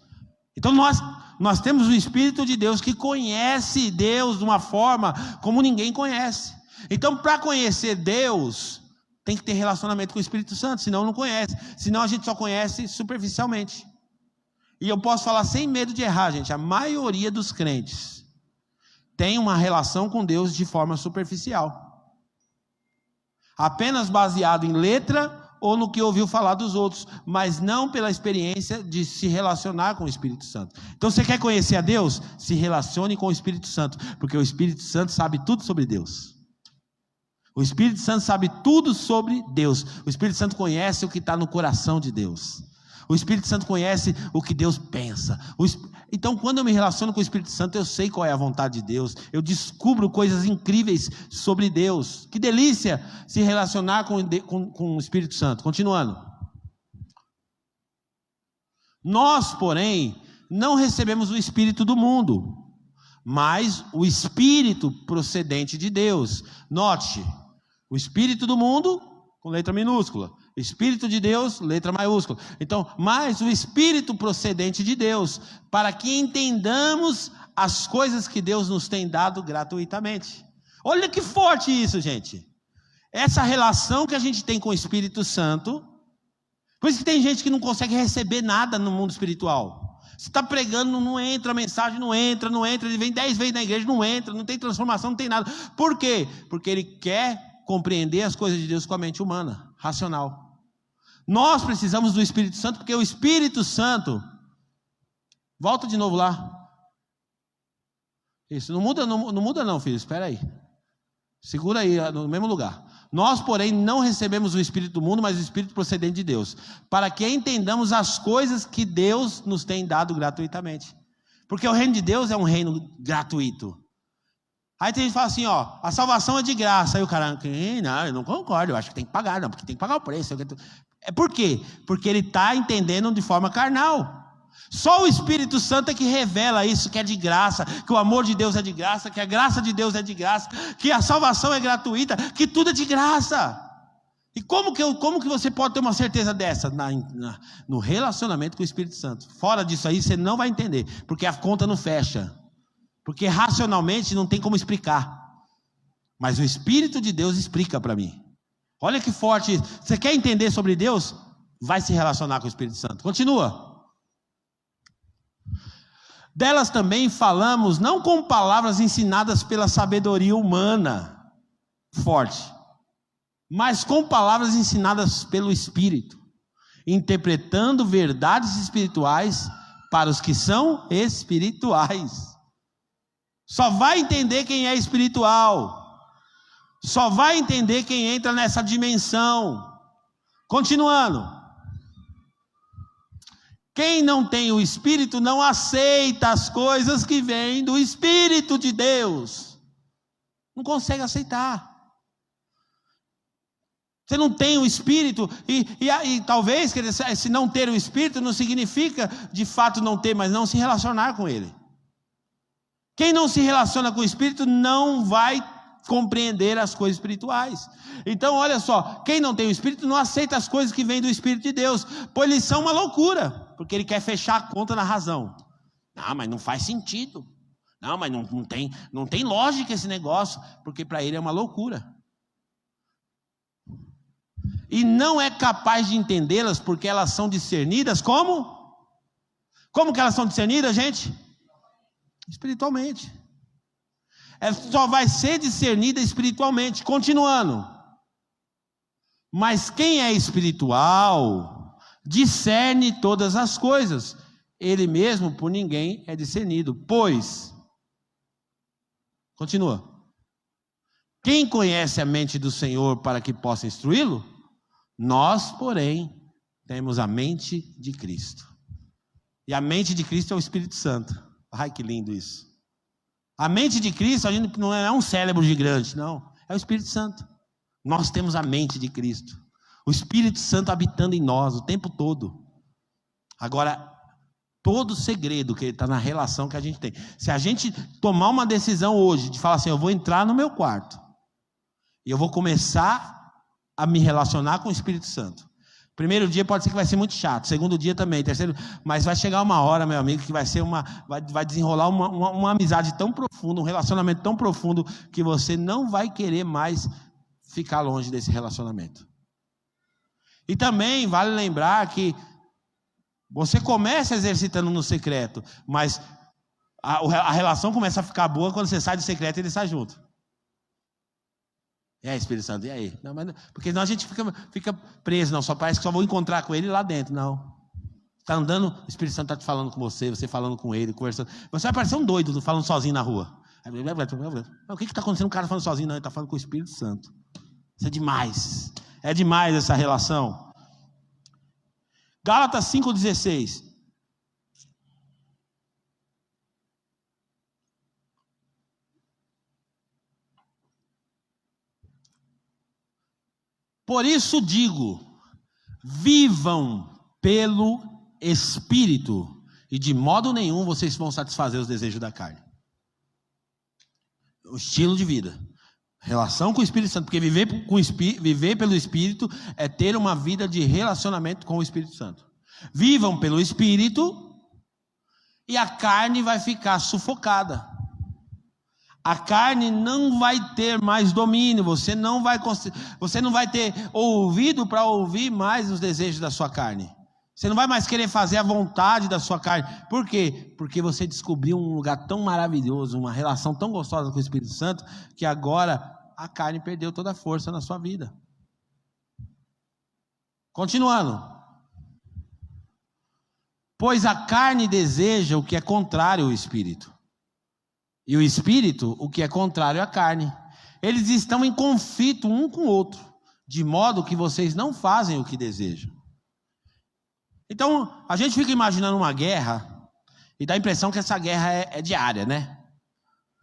Então nós temos o Espírito de Deus que conhece Deus de uma forma como ninguém conhece. Então, para conhecer Deus, tem que ter relacionamento com o Espírito Santo, senão não conhece. Senão a gente só conhece superficialmente. E eu posso falar sem medo de errar, gente. A maioria dos crentes tem uma relação com Deus de forma superficial. Apenas baseado em letra ou no que ouviu falar dos outros, mas não pela experiência de se relacionar com o Espírito Santo. Então, você quer conhecer a Deus? Se relacione com o Espírito Santo, porque o Espírito Santo sabe tudo sobre Deus. O Espírito Santo sabe tudo sobre Deus. O Espírito Santo conhece o que está no coração de Deus. O Espírito Santo conhece o que Deus pensa. Então, quando eu me relaciono com o Espírito Santo, eu sei qual é a vontade de Deus. Eu descubro coisas incríveis sobre Deus. Que delícia se relacionar com o Espírito Santo. Continuando. Nós, porém, não recebemos o Espírito do mundo, mas o Espírito procedente de Deus. Note, o Espírito do mundo, com letra minúscula. Espírito de Deus, letra maiúscula. Então, mas o Espírito procedente de Deus, para que entendamos as coisas que Deus nos tem dado gratuitamente. Olha que forte isso, gente. Essa relação que a gente tem com o Espírito Santo. Por isso que tem gente que não consegue receber nada no mundo espiritual. Você está pregando, não entra, a mensagem não entra, ele vem 10 vezes na igreja, não entra, não tem transformação, não tem nada. Por quê? Porque ele quer compreender as coisas de Deus com a mente humana, racional. Nós precisamos do Espírito Santo, porque o Espírito Santo, volta de novo lá. Isso, não muda não, filho, espera aí. Segura aí, no mesmo lugar. Nós, porém, não recebemos o Espírito do mundo, mas o Espírito procedente de Deus, para que entendamos as coisas que Deus nos tem dado gratuitamente. Porque o reino de Deus é um reino gratuito. Aí tem gente que fala assim, ó, a salvação é de graça. Aí o cara, não, eu não concordo, eu acho que tem que pagar, não, porque tem que pagar o preço. É por quê? Porque ele está entendendo de forma carnal. Só o Espírito Santo é que revela isso, que é de graça, que o amor de Deus é de graça, que a graça de Deus é de graça, que a salvação é gratuita, que tudo é de graça. E como que você pode ter uma certeza dessa? No relacionamento com o Espírito Santo. Fora disso aí você não vai entender, porque a conta não fecha. Porque racionalmente não tem como explicar. Mas o Espírito de Deus explica para mim. Olha que forte isso. Você quer entender sobre Deus? Vai se relacionar com o Espírito Santo. Continua. Delas também falamos, não com palavras ensinadas pela sabedoria humana, forte, mas com palavras ensinadas pelo Espírito, interpretando verdades espirituais para os que são espirituais. Só vai entender quem é espiritual. Só vai entender quem entra nessa dimensão. Continuando. Quem não tem o Espírito não aceita as coisas que vêm do Espírito de Deus. Não consegue aceitar. Você não tem o Espírito, e talvez se não ter o Espírito não significa de fato não ter, mas não se relacionar com Ele. Quem não se relaciona com o Espírito não vai compreender as coisas espirituais. Então olha só, quem não tem o Espírito não aceita as coisas que vêm do Espírito de Deus, pois eles são uma loucura, porque ele quer fechar a conta na razão. Não, mas não faz sentido. Não, mas não tem lógica esse negócio, porque para ele é uma loucura. E não é capaz de entendê-las, porque elas são discernidas como? Como que elas são discernidas, gente? Espiritualmente. Ela só vai ser discernida espiritualmente. Continuando. Mas quem é espiritual discerne todas as coisas. Ele mesmo por ninguém é discernido. Pois, continua. Quem conhece a mente do Senhor para que possa instruí-lo? Nós, porém, temos a mente de Cristo. E a mente de Cristo é o Espírito Santo. Ai, que lindo isso. A mente de Cristo, a gente não é um cérebro gigante, não. É o Espírito Santo. Nós temos a mente de Cristo. O Espírito Santo habitando em nós o tempo todo. Agora, todo o segredo que está na relação que a gente tem. Se a gente tomar uma decisão hoje de falar assim, eu vou entrar no meu quarto e eu vou começar a me relacionar com o Espírito Santo. Primeiro dia pode ser que vai ser muito chato, segundo dia também, terceiro, mas vai chegar uma hora, meu amigo, que vai ser vai desenrolar uma amizade tão profunda, um relacionamento tão profundo, que você não vai querer mais ficar longe desse relacionamento. E também vale lembrar que você começa exercitando no secreto, mas a relação começa a ficar boa quando você sai do secreto e ele sai junto. E aí, Espírito Santo, e aí? Não, porque senão a gente fica preso, não, só parece que só vou encontrar com ele lá dentro, não. Está andando, o Espírito Santo está te falando com você falando com ele, conversando. Você vai parecer um doido falando sozinho na rua. O que está acontecendo? O cara falando sozinho? Não, ele está falando com o Espírito Santo. Isso é demais. É demais essa relação. Gálatas 5,16. Por isso digo, vivam pelo Espírito, e de modo nenhum vocês vão satisfazer os desejos da carne. O estilo de vida, relação com o Espírito Santo, porque viver pelo Espírito é ter uma vida de relacionamento com o Espírito Santo. Vivam pelo Espírito e a carne vai ficar sufocada. A carne não vai ter mais domínio, você não vai ter ouvido para ouvir mais os desejos da sua carne. Você não vai mais querer fazer a vontade da sua carne. Por quê? Porque você descobriu um lugar tão maravilhoso, uma relação tão gostosa com o Espírito Santo, que agora a carne perdeu toda a força na sua vida. Continuando. Pois a carne deseja o que é contrário ao Espírito, e o Espírito o que é contrário à carne. Eles estão em conflito um com o outro, de modo que vocês não fazem o que desejam. Então, a gente fica imaginando uma guerra e dá a impressão que essa guerra é diária, né?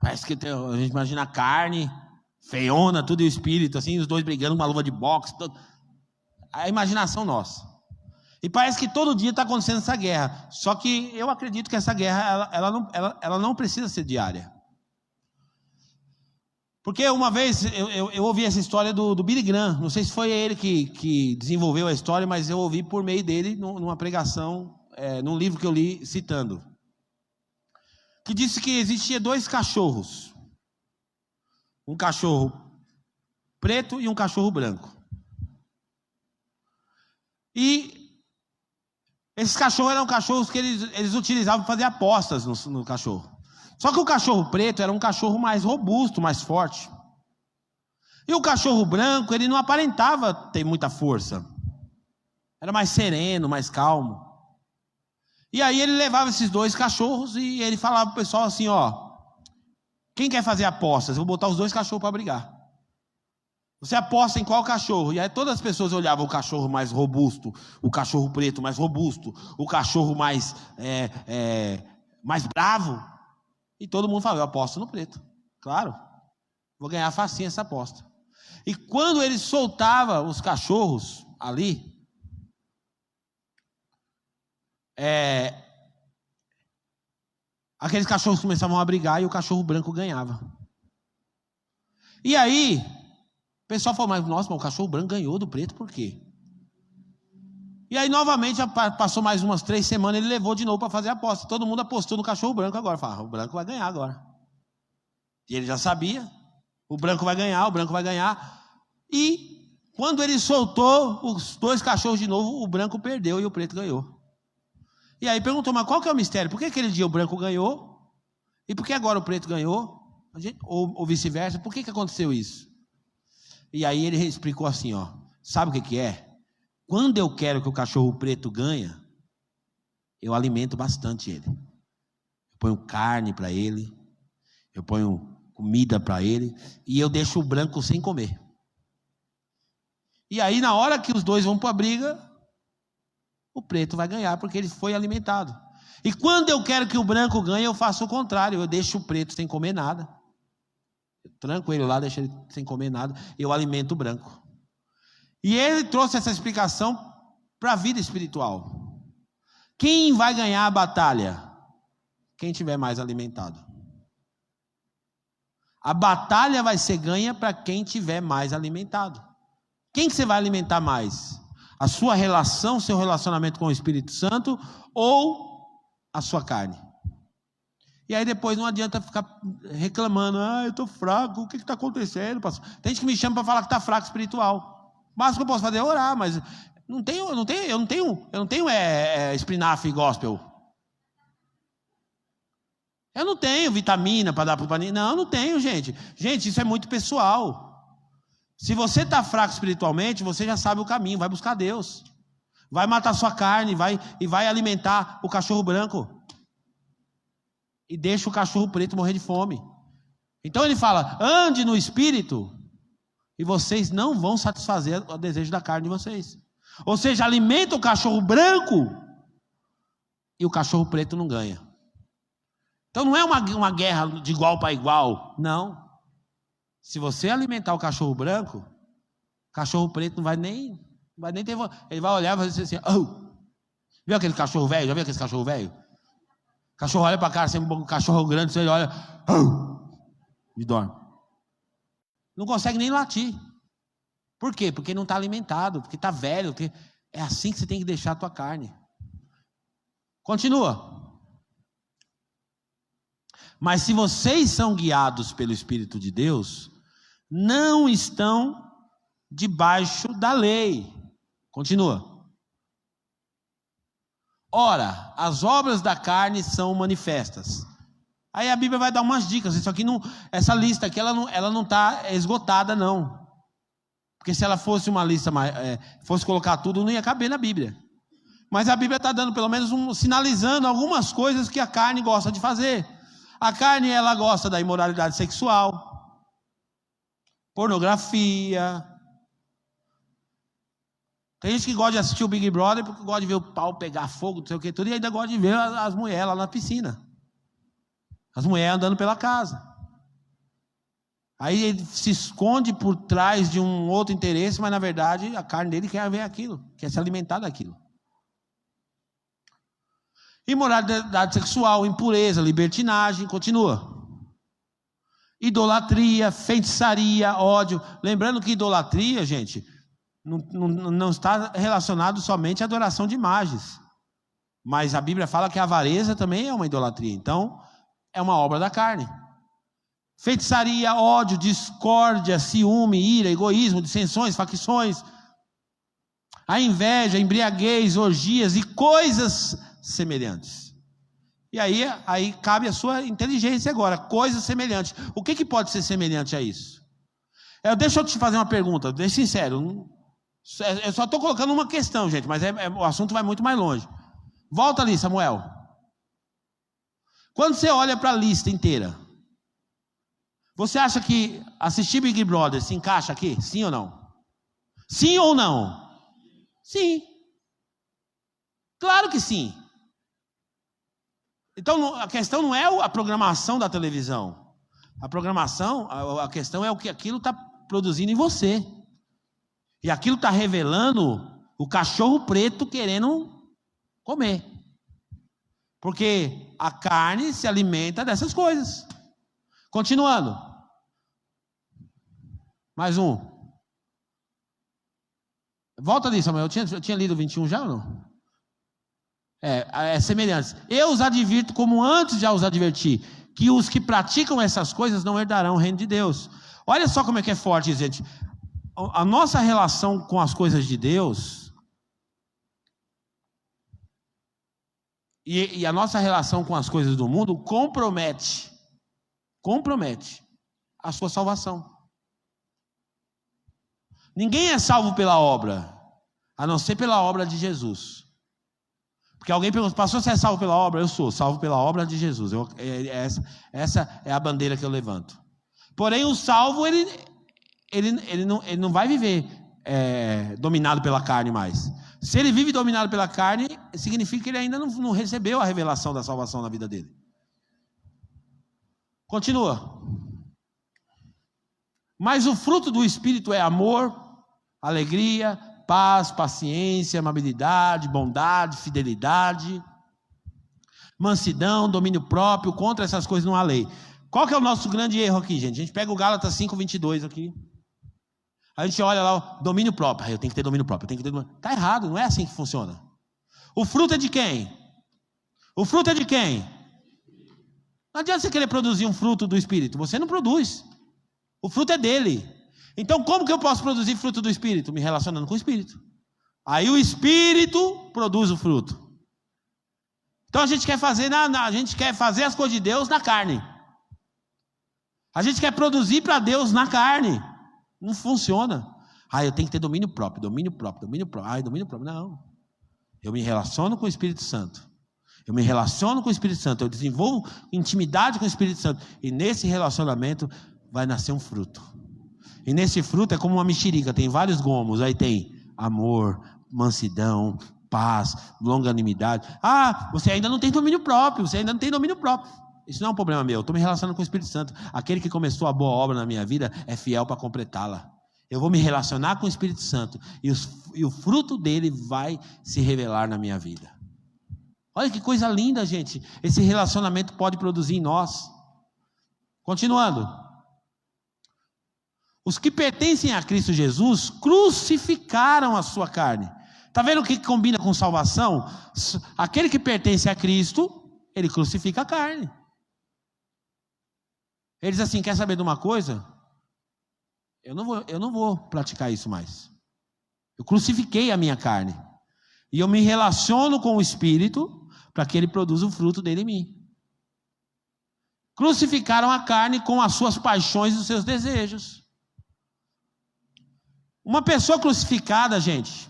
Parece que a gente imagina a carne, feiona, tudo e o espírito, assim, os dois brigando com uma luva de boxe. A imaginação nossa. E parece que todo dia está acontecendo essa guerra. Só que eu acredito que essa guerra ela não precisa ser diária. Porque uma vez eu ouvi essa história do Billy Graham. Não sei se foi ele que desenvolveu a história, mas eu ouvi por meio dele numa pregação, num livro que eu li citando. Que disse que existia 2 cachorros. Um cachorro preto e um cachorro branco. E esses cachorros eram cachorros que eles utilizavam para fazer apostas no cachorro. Só que o cachorro preto era um cachorro mais robusto, mais forte. E o cachorro branco, ele não aparentava ter muita força. Era mais sereno, mais calmo. E aí ele levava esses 2 cachorros e ele falava para o pessoal assim, ó, quem quer fazer apostas? Eu vou botar os 2 cachorros para brigar. Você aposta em qual cachorro? E aí todas as pessoas olhavam o cachorro mais robusto, o cachorro preto mais robusto, o cachorro mais bravo. E todo mundo falou, eu aposto no preto. Claro, vou ganhar facinho essa aposta. E quando ele soltava os cachorros ali, aqueles cachorros começavam a brigar e o cachorro branco ganhava. E aí, o pessoal falou, mas o cachorro branco ganhou do preto, por quê? E aí, novamente, passou mais umas 3 semanas, ele levou de novo para fazer a aposta. Todo mundo apostou no cachorro branco agora. Falava, o branco vai ganhar agora. E ele já sabia, o branco vai ganhar, o branco vai ganhar. E quando ele soltou os 2 cachorros de novo, o branco perdeu e o preto ganhou. E aí perguntou, mas qual que é o mistério? Por que aquele dia o branco ganhou? E por que agora o preto ganhou? Ou vice-versa, por que aconteceu isso? E aí ele explicou assim, ó, sabe o que é? Quando eu quero que o cachorro preto ganhe, eu alimento bastante ele. Eu ponho carne para ele, eu ponho comida para ele, e eu deixo o branco sem comer. E aí, na hora que os 2 vão para a briga, o preto vai ganhar, porque ele foi alimentado. E quando eu quero que o branco ganhe, eu faço o contrário, eu deixo o preto sem comer nada. Eu tranco ele lá, deixo ele sem comer nada, eu alimento o branco. E ele trouxe essa explicação para a vida espiritual. Quem vai ganhar a batalha? Quem tiver mais alimentado. A batalha vai ser ganha para quem tiver mais alimentado. Quem que você vai alimentar mais? A sua relação, seu relacionamento com o Espírito Santo ou a sua carne? E aí depois não adianta ficar reclamando, eu estou fraco, o que está acontecendo, pastor? Tem gente que me chama para falar que está fraco espiritual. Mas o que eu posso fazer é orar, mas eu não tenho espinafre gospel. Eu não tenho vitamina para dar para o paninho. Não, eu não tenho, gente. Gente, isso é muito pessoal. Se você está fraco espiritualmente, você já sabe o caminho, vai buscar Deus. Vai matar sua carne, vai alimentar o cachorro branco. E deixa o cachorro preto morrer de fome. Então ele fala, ande no Espírito, e vocês não vão satisfazer o desejo da carne de vocês. Ou seja, alimenta o cachorro branco e o cachorro preto não ganha. Então não é uma guerra de igual para igual. Não. Se você alimentar o cachorro branco, Cachorro preto não vai nem ter. Ele vai olhar e vai dizer assim: oh. Viu aquele cachorro velho? Já viu aquele cachorro velho? O cachorro olha para cá, sempre um cachorro grande, ele olha, oh, e dorme. Não consegue nem latir. Por quê? Porque não está alimentado, porque está velho. Porque é assim que você tem que deixar a tua carne. Continua. Mas se vocês são guiados pelo Espírito de Deus, não estão debaixo da lei. Continua. Ora, as obras da carne são manifestas. Aí a Bíblia vai dar umas dicas. Isso aqui não, essa lista aqui ela não está esgotada não. Porque se ela fosse uma lista, fosse colocar tudo, não ia caber na Bíblia. Mas a Bíblia está dando pelo menos sinalizando algumas coisas que a carne gosta de fazer. A carne ela gosta da imoralidade sexual, pornografia. Tem gente que gosta de assistir o Big Brother porque gosta de ver o pau pegar fogo, não sei o que tudo, e ainda gosta de ver as mulheres lá na piscina. As mulheres andando pela casa. Aí ele se esconde por trás de um outro interesse, mas na verdade a carne dele quer ver aquilo, quer se alimentar daquilo. Imoralidade sexual, impureza, libertinagem, continua. Idolatria, feitiçaria, ódio. Lembrando que idolatria, gente, não está relacionado somente à adoração de imagens. Mas a Bíblia fala que a avareza também é uma idolatria. Então, é uma obra da carne. Feitiçaria, ódio, discórdia, ciúme, ira, egoísmo, dissensões, facções, a inveja, embriaguez, orgias e coisas semelhantes. E aí cabe a sua inteligência agora, coisas semelhantes. O que pode ser semelhante a isso? Deixa eu te fazer uma pergunta, deixa sincero. Eu só estou colocando uma questão, gente, mas o assunto vai muito mais longe. Volta ali, Samuel. Quando você olha para a lista inteira, você acha que assistir Big Brother se encaixa aqui? Sim ou não? Sim ou não? Sim. Claro que sim. Então a questão não é a programação da televisão. A questão é o que aquilo está produzindo em você. E aquilo está revelando o cachorro preto querendo comer. Porque a carne se alimenta dessas coisas. Continuando. Mais um. Volta ali, Samuel. Eu tinha lido 21 já ou não? É semelhante. Eu os advirto como antes já os adverti, que os que praticam essas coisas não herdarão o reino de Deus. Olha só como é que é forte, gente. A nossa relação com as coisas de Deus e a nossa relação com as coisas do mundo compromete a sua salvação. Ninguém é salvo pela obra, a não ser pela obra de Jesus. Porque alguém pergunta, pastor, você é salvo pela obra? Eu sou salvo pela obra de Jesus. Essa é a bandeira que eu levanto. Porém, o salvo, ele não vai viver dominado pela carne mais. Se ele vive dominado pela carne, significa que ele ainda não recebeu a revelação da salvação na vida dele. Continua. Mas o fruto do Espírito é amor, alegria, paz, paciência, amabilidade, bondade, fidelidade, mansidão, domínio próprio. Contra essas coisas não há lei. Qual que é o nosso grande erro aqui, gente? A gente pega o Gálatas 5:22 aqui. A gente olha lá, o domínio próprio. Eu tenho que ter domínio próprio. Está errado, não é assim que funciona. O fruto é de quem? O fruto é de quem? Não adianta você querer produzir um fruto do Espírito. Você não produz. O fruto é dele. Então, como que eu posso produzir fruto do Espírito? Me relacionando com o Espírito. Aí o Espírito produz o fruto. Então a gente quer fazer as coisas de Deus na carne. A gente quer produzir para Deus na carne. Não funciona. Eu tenho que ter domínio próprio. Domínio próprio. Não. Eu me relaciono com o Espírito Santo. Eu desenvolvo intimidade com o Espírito Santo. E nesse relacionamento vai nascer um fruto. E nesse fruto é como uma mexerica, tem vários gomos. Aí tem amor, mansidão, paz, longanimidade. Você ainda não tem domínio próprio. Isso não é um problema meu. Eu estou me relacionando com o Espírito Santo. Aquele que começou a boa obra na minha vida é fiel para completá-la. Eu vou me relacionar com o Espírito Santo e o fruto dele vai se revelar na minha vida. Olha que coisa linda, gente. Esse relacionamento pode produzir em nós. Continuando. Os que pertencem a Cristo Jesus crucificaram a sua carne. Está vendo o que combina com salvação? Aquele que pertence a Cristo, ele crucifica a carne. Ele diz assim, quer saber de uma coisa? Eu não vou praticar isso mais. Eu crucifiquei a minha carne. E eu me relaciono com o Espírito para que ele produza o fruto dele em mim. Crucificaram a carne com as suas paixões e os seus desejos. Uma pessoa crucificada, gente,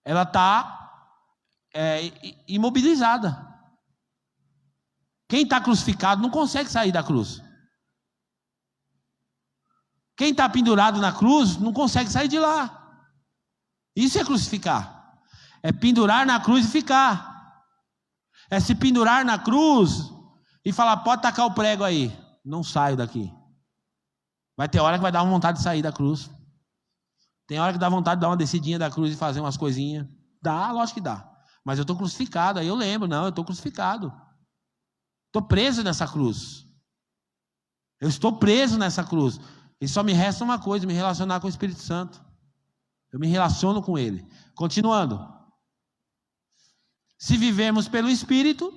ela está imobilizada. Quem está crucificado não consegue sair da cruz. Quem está pendurado na cruz não consegue sair de lá. Isso é crucificar. É pendurar na cruz e ficar. É se pendurar na cruz e falar, pode tacar o prego aí. Não saio daqui. Vai ter hora que vai dar uma vontade de sair da cruz. Tem hora que dá vontade de dar uma descidinha da cruz e fazer umas coisinhas. Dá, lógico que dá. Mas eu estou crucificado. Aí eu lembro, não, eu estou crucificado. Estou preso nessa cruz. Eu estou preso nessa cruz. E só me resta uma coisa, me relacionar com o Espírito Santo. Eu me relaciono com Ele. Continuando. Se vivemos pelo Espírito,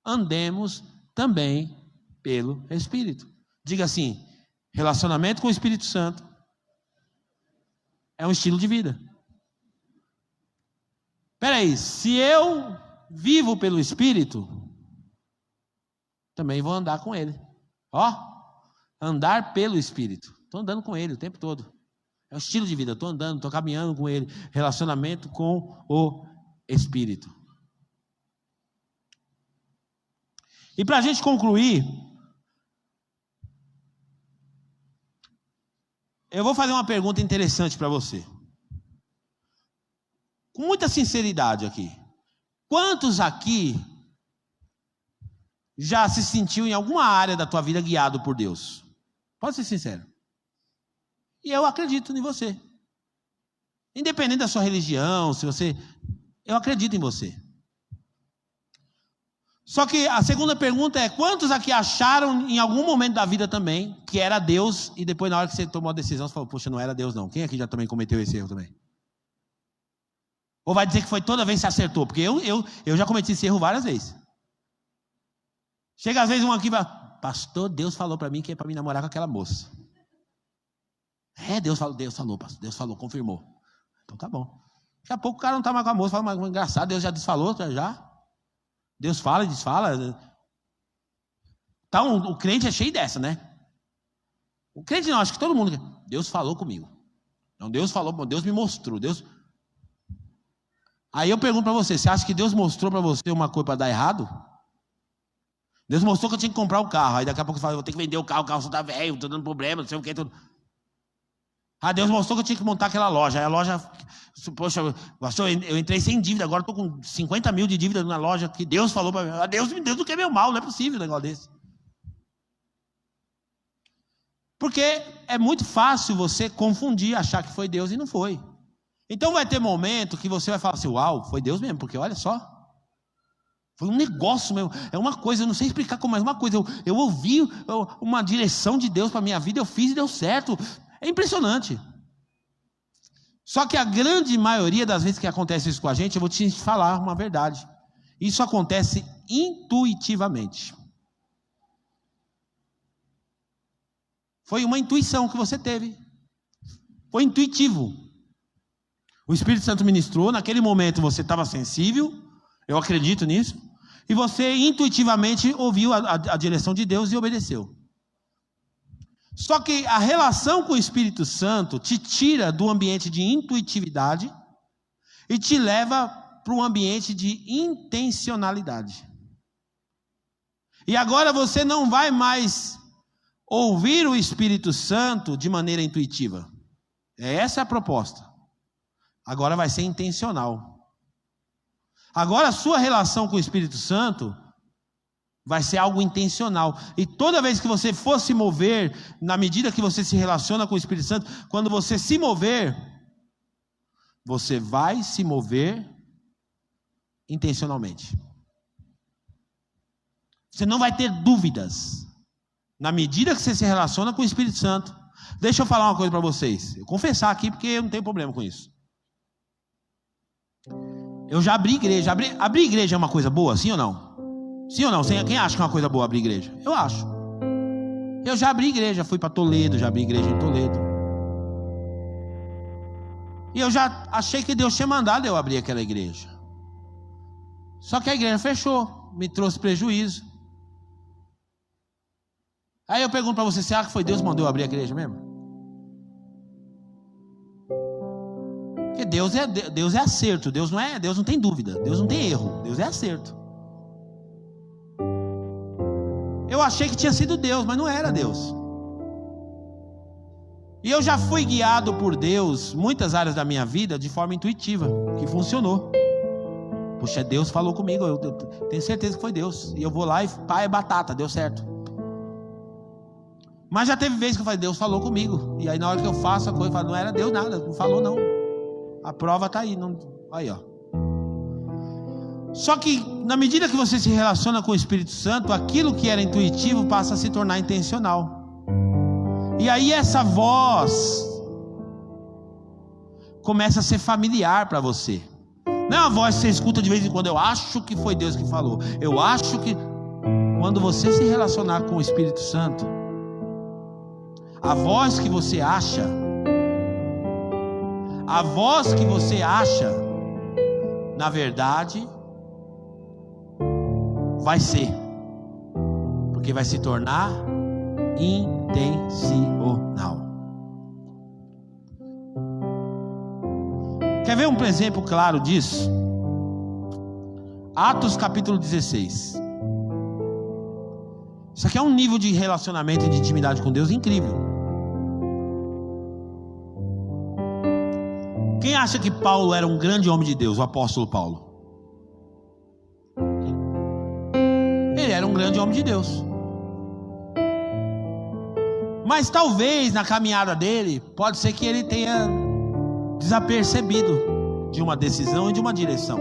andemos também pelo Espírito. Diga assim, relacionamento com o Espírito Santo é um estilo de vida. Espera aí, se eu vivo pelo Espírito, também vou andar com Ele. Ó. Andar pelo Espírito. Estou andando com Ele o tempo todo. É um estilo de vida. Estou andando, estou caminhando com Ele. Relacionamento com o Espírito. E para a gente concluir, eu vou fazer uma pergunta interessante para você. Com muita sinceridade aqui. Quantos aqui já se sentiu em alguma área da tua vida guiado por Deus? Pode ser sincero. E eu acredito em você. Independente da sua religião, eu acredito em você. Só que a segunda pergunta é, quantos aqui acharam em algum momento da vida também que era Deus e depois na hora que você tomou a decisão você falou, poxa, não era Deus não. Quem aqui já também cometeu esse erro também? Ou vai dizer que foi toda vez que você acertou? Porque eu já cometi esse erro várias vezes. Chega às vezes um aqui e fala, pastor, Deus falou para mim que é para mim namorar com aquela moça. Deus falou, pastor, Deus falou, confirmou. Então tá bom. Daqui a pouco o cara não está mais com a moça, fala, mas engraçado, Deus já desfalou, já. Deus fala e desfala. Então o crente é cheio dessa, né? O crente não, acho que todo mundo. Deus falou comigo. Então Deus falou, Deus me mostrou. Aí eu pergunto para você, você acha que Deus mostrou para você uma coisa para dar errado? Deus mostrou que eu tinha que comprar o carro. Aí daqui a pouco você fala, vou ter que vender o carro só está velho, estou dando problema, não sei o que. Deus mostrou que eu tinha que montar aquela loja. Aí a loja, poxa, pastor, eu entrei sem dívida, agora estou com 50 mil de dívida na loja, que Deus falou para mim. Deus não quer meu mal, não é possível um negócio desse. Porque é muito fácil você confundir, achar que foi Deus e não foi. Então vai ter momento que você vai falar assim, uau, foi Deus mesmo, porque olha só. Foi um negócio mesmo, é uma coisa, eu não sei explicar como é uma coisa, eu ouvi uma direção de Deus para a minha vida, eu fiz e deu certo, é impressionante. Só que a grande maioria das vezes que acontece isso com a gente, eu vou te falar uma verdade, isso acontece intuitivamente. Foi uma intuição que você teve, foi intuitivo. O Espírito Santo ministrou, naquele momento você estava sensível, eu acredito nisso, e você intuitivamente ouviu a direção de Deus e obedeceu. Só que a relação com o Espírito Santo te tira do ambiente de intuitividade e te leva para um ambiente de intencionalidade. E agora você não vai mais ouvir o Espírito Santo de maneira intuitiva. Essa é a proposta. Agora vai ser intencional. Agora a sua relação com o Espírito Santo Vai ser algo intencional. E toda vez que você for se mover, na medida que você se relaciona com o Espírito Santo, quando você se mover, você vai se mover intencionalmente. Você não vai ter dúvidas. Na medida que você se relaciona com o Espírito Santo. Deixa eu falar uma coisa para vocês. Eu confessar aqui porque eu não tenho problema com isso. Eu já abri igreja. Abrir igreja é uma coisa boa, sim ou não? Sim ou não? Quem acha que é uma coisa boa abrir igreja? Eu acho. Eu já abri igreja. Fui para Toledo, já abri igreja em Toledo. E eu já achei que Deus tinha mandado eu abrir aquela igreja. Só que a igreja fechou. Me trouxe prejuízo. Aí eu pergunto para você, será que foi Deus que mandou eu abrir a igreja mesmo? Porque Deus é acerto, Deus não tem dúvida, Deus não tem erro, Deus é acerto. Eu achei que tinha sido Deus, mas não era Deus. E eu já fui guiado por Deus, muitas áreas da minha vida, de forma intuitiva, que funcionou. Puxa, Deus falou comigo, eu tenho certeza que foi Deus. E eu vou lá e pá, é batata, deu certo. Mas já teve vezes que eu falei, Deus falou comigo. E aí na hora que eu faço a coisa, eu falo, não era Deus nada, não falou não. A prova está aí, não... Aí ó. Só que na medida que você se relaciona com o Espírito Santo, aquilo que era intuitivo passa a se tornar intencional. E aí essa voz começa a ser familiar para você. Não é uma voz que você escuta de vez em quando, eu acho que foi Deus que falou. Eu acho que... Quando você se relacionar com o Espírito Santo, a voz que você acha, na verdade, vai ser, porque vai se tornar intencional. Quer ver um exemplo claro disso? Atos capítulo 16. Isso aqui é um nível de relacionamento e de intimidade com Deus incrível. Quem acha que Paulo era um grande homem de Deus, o apóstolo Paulo? Ele era um grande homem de Deus. Mas talvez na caminhada dele, pode ser que ele tenha desapercebido de uma decisão e de uma direção.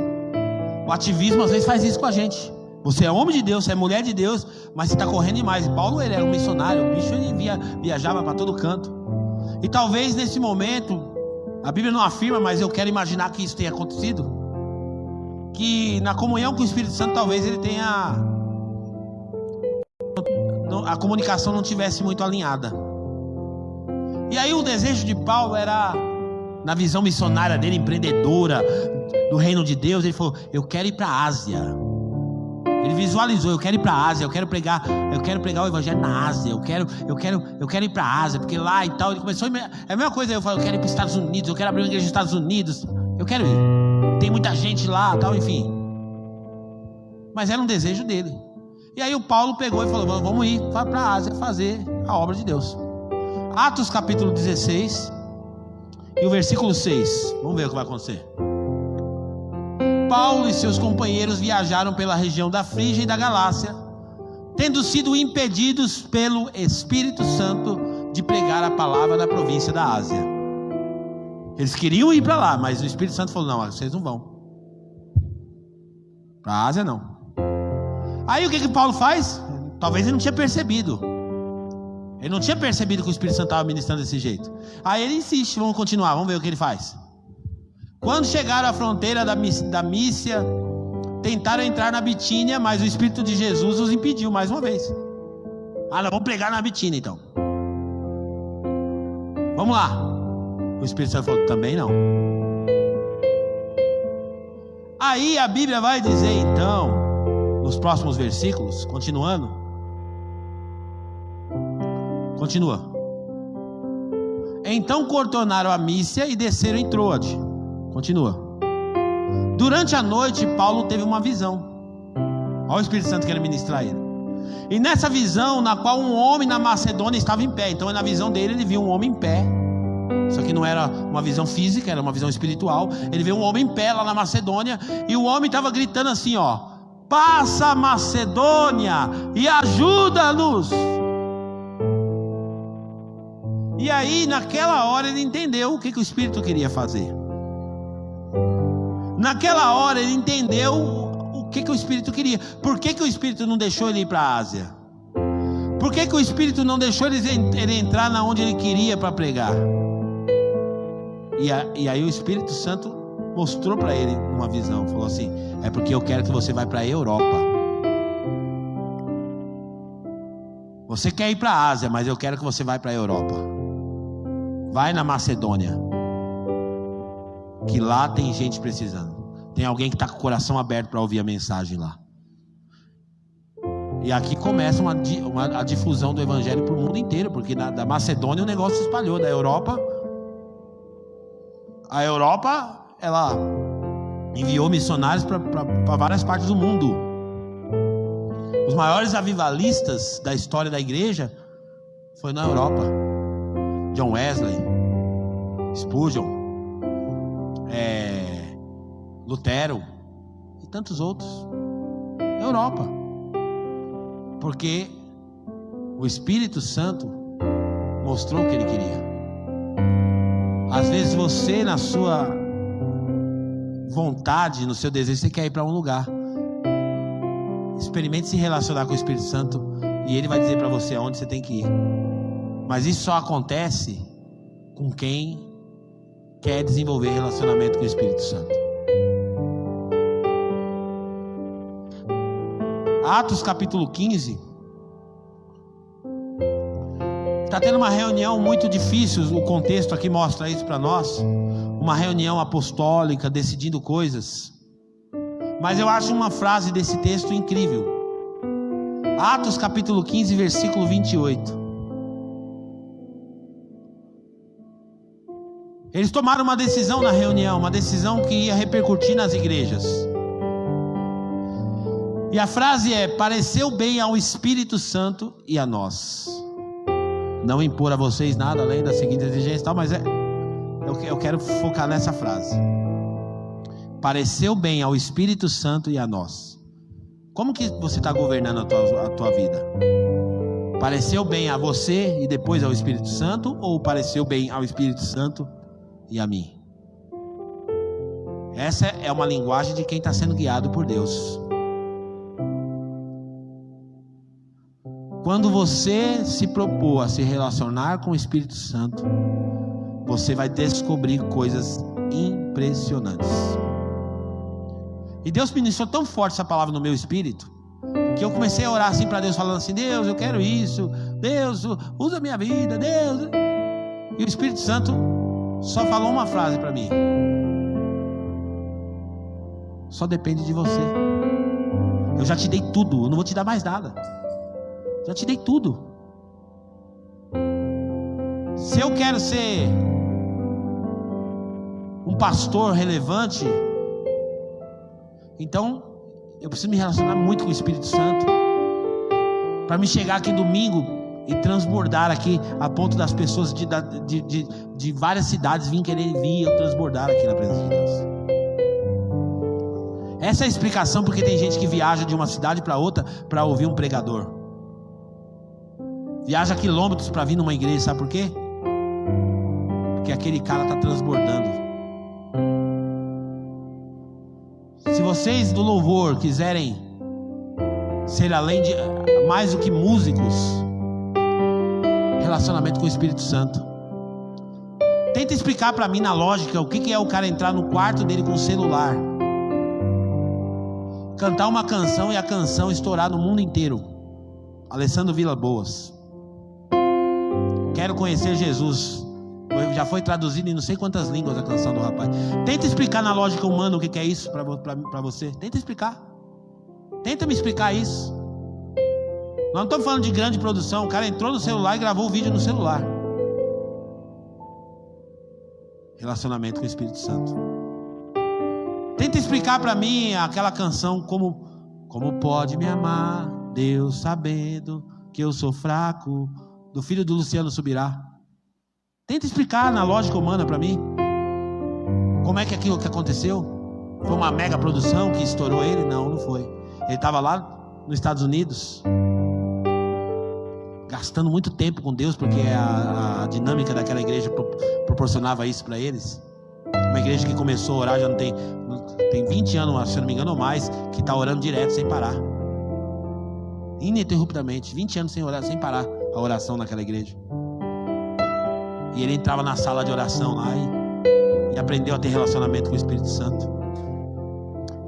O ativismo às vezes faz isso com a gente. Você é homem de Deus, você é mulher de Deus, mas você está correndo demais. Paulo, ele era um missionário, o bicho, ele viajava para todo canto. E talvez nesse momento, a Bíblia não afirma, mas eu quero imaginar que isso tenha acontecido, que na comunhão com o Espírito Santo talvez ele tenha, a comunicação não tivesse muito alinhada. E aí o desejo de Paulo era, na visão missionária dele, empreendedora do reino de Deus, ele falou, eu quero ir para a Ásia. Ele visualizou, eu quero ir para a Ásia, eu quero pregar o evangelho na Ásia, eu quero ir para a Ásia, porque lá e tal, ele começou, é a mesma coisa, eu falo, eu quero ir para os Estados Unidos, eu quero abrir uma igreja nos Estados Unidos, eu quero ir, tem muita gente lá, tal, enfim. Mas era um desejo dele. E aí o Paulo pegou e falou, vamos ir para a Ásia fazer a obra de Deus. Atos capítulo 16 e o versículo 6, vamos ver o que vai acontecer. Paulo e seus companheiros viajaram pela região da Frígia e da Galácia, tendo sido impedidos pelo Espírito Santo de pregar a palavra na província da Ásia. Eles queriam ir para lá, mas o Espírito Santo falou, não, vocês não vão. Para a Ásia não. Aí o que Paulo faz? Talvez ele não tinha percebido. Ele não tinha percebido que o Espírito Santo estava ministrando desse jeito. Aí ele insiste, vamos continuar, vamos ver o que ele faz. Quando chegaram à fronteira da Mícia, tentaram entrar na Bitínia, mas o Espírito de Jesus os impediu mais uma vez. Nós vamos pregar na Bitínia então. Vamos lá. O Espírito Santo falou, também não. Aí a Bíblia vai dizer então, nos próximos versículos, continuando. Continua. Então contornaram a Mícia e desceram em Troade. Continua. Durante a noite, Paulo teve uma visão. Olha o Espírito Santo querendo ministrar ele. E nessa visão, na qual um homem na Macedônia estava em pé. Então na visão dele, ele viu um homem em pé. Isso aqui não era uma visão física, era uma visão espiritual. Ele viu um homem em pé lá na Macedônia. E o homem estava gritando assim, ó: passa a Macedônia e ajuda-nos. E aí, naquela hora, ele entendeu o que o Espírito queria fazer. Naquela hora, ele entendeu o que o Espírito queria. Por que o Espírito não deixou ele ir para a Ásia? Por que o Espírito não deixou ele entrar na onde ele queria para pregar? E aí o Espírito Santo mostrou para ele uma visão. Falou assim: é porque eu quero que você vá para a Europa. Você quer ir para a Ásia, mas eu quero que você vá para a Europa. Vai na Macedônia, que lá tem gente precisando. Tem alguém que está com o coração aberto para ouvir a mensagem lá. E aqui começa a difusão do evangelho para o mundo inteiro, porque da Macedônia o negócio se espalhou. Da Europa, a Europa, ela enviou missionários para várias partes do mundo. Os maiores avivalistas da história da igreja foi na Europa. John Wesley, Spurgeon, Lutero e tantos outros. Europa. Porque o Espírito Santo mostrou o que ele queria. Às vezes você, na sua vontade, no seu desejo, você quer ir para um lugar. Experimente se relacionar com o Espírito Santo e ele vai dizer para você aonde você tem que ir. Mas isso só acontece com quem quer desenvolver relacionamento com o Espírito Santo. Atos capítulo 15. Está tendo uma reunião muito difícil. O contexto aqui mostra isso para nós. Uma reunião apostólica, decidindo coisas. Mas eu acho uma frase desse texto incrível. Atos capítulo 15, versículo 28. Eles tomaram uma decisão na reunião, uma decisão que ia repercutir nas igrejas. E a frase é: pareceu bem ao Espírito Santo e a nós. Não impor a vocês nada além da seguinte exigência e tal, mas eu quero focar nessa frase. Pareceu bem ao Espírito Santo e a nós. Como que você está governando a tua vida? Pareceu bem a você e depois ao Espírito Santo? Ou pareceu bem ao Espírito Santo e a mim? Essa é uma linguagem de quem está sendo guiado por Deus. Quando você se propor a se relacionar com o Espírito Santo, você vai descobrir coisas impressionantes. E Deus ministrou tão forte essa palavra no meu espírito, que eu comecei a orar assim para Deus, falando assim: Deus, eu quero isso. Deus, usa a minha vida. Deus. E o Espírito Santo só falou uma frase para mim: só depende de você. Eu já te dei tudo, eu não vou te dar mais nada. Já te dei tudo. Se eu quero ser um pastor relevante, então eu preciso me relacionar muito com o Espírito Santo, para me chegar aqui domingo e transbordar aqui, a ponto das pessoas de várias cidades virem querer vir eu transbordar aqui na presença de Deus. Essa é a explicação porque tem gente que viaja de uma cidade para outra para ouvir um pregador. Viaja quilômetros para vir numa igreja, sabe por quê? Porque aquele cara está transbordando. Se vocês do louvor quiserem ser além de mais do que músicos, relacionamento com o Espírito Santo. Tenta explicar para mim na lógica o que é o cara entrar no quarto dele com o celular, cantar uma canção e a canção estourar no mundo inteiro. Alessandro Vilas-Boas, quero conhecer Jesus. Já foi traduzido em não sei quantas línguas a canção do rapaz. Tenta explicar na lógica humana o que é isso para você. Tenta explicar. Tenta me explicar isso. Nós não estamos falando de grande produção. O cara entrou no celular e gravou o vídeo no celular. Relacionamento com o Espírito Santo. Tenta explicar para mim aquela canção como pode me amar Deus sabendo que eu sou fraco, do filho do Luciano Subirá. Tenta explicar na lógica humana para mim como é que aquilo que aconteceu. Foi uma mega produção que estourou ele? Não, não foi. Ele estava lá nos Estados Unidos, gastando muito tempo com Deus, porque a dinâmica daquela igreja proporcionava isso para eles. Uma igreja que começou a orar já tem 20 anos, se eu não me engano, ou mais, que está orando direto, sem parar, ininterruptamente. 20 anos sem orar, sem parar a oração naquela igreja. E ele entrava na sala de oração lá e aprendeu a ter relacionamento com o Espírito Santo.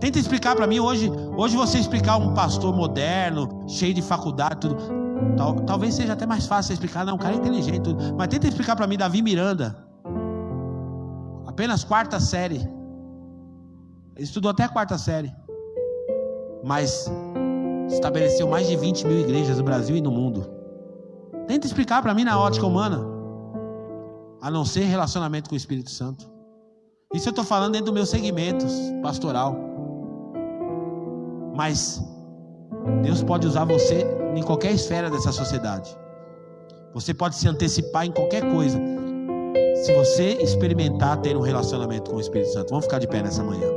Tenta explicar para mim hoje você explicar um pastor moderno, cheio de faculdade, tudo, talvez seja até mais fácil explicar. Não, um cara inteligente, tudo. Mas tenta explicar para mim Davi Miranda, apenas 4ª série. Ele estudou até a 4ª série, mas estabeleceu mais de 20 mil igrejas no Brasil e no mundo. Tenta explicar para mim na ótica humana, a não ser relacionamento com o Espírito Santo. Isso eu estou falando dentro do meu segmento pastoral. Mas Deus pode usar você em qualquer esfera dessa sociedade. Você pode se antecipar em qualquer coisa, se você experimentar ter um relacionamento com o Espírito Santo. Vamos ficar de pé nessa manhã.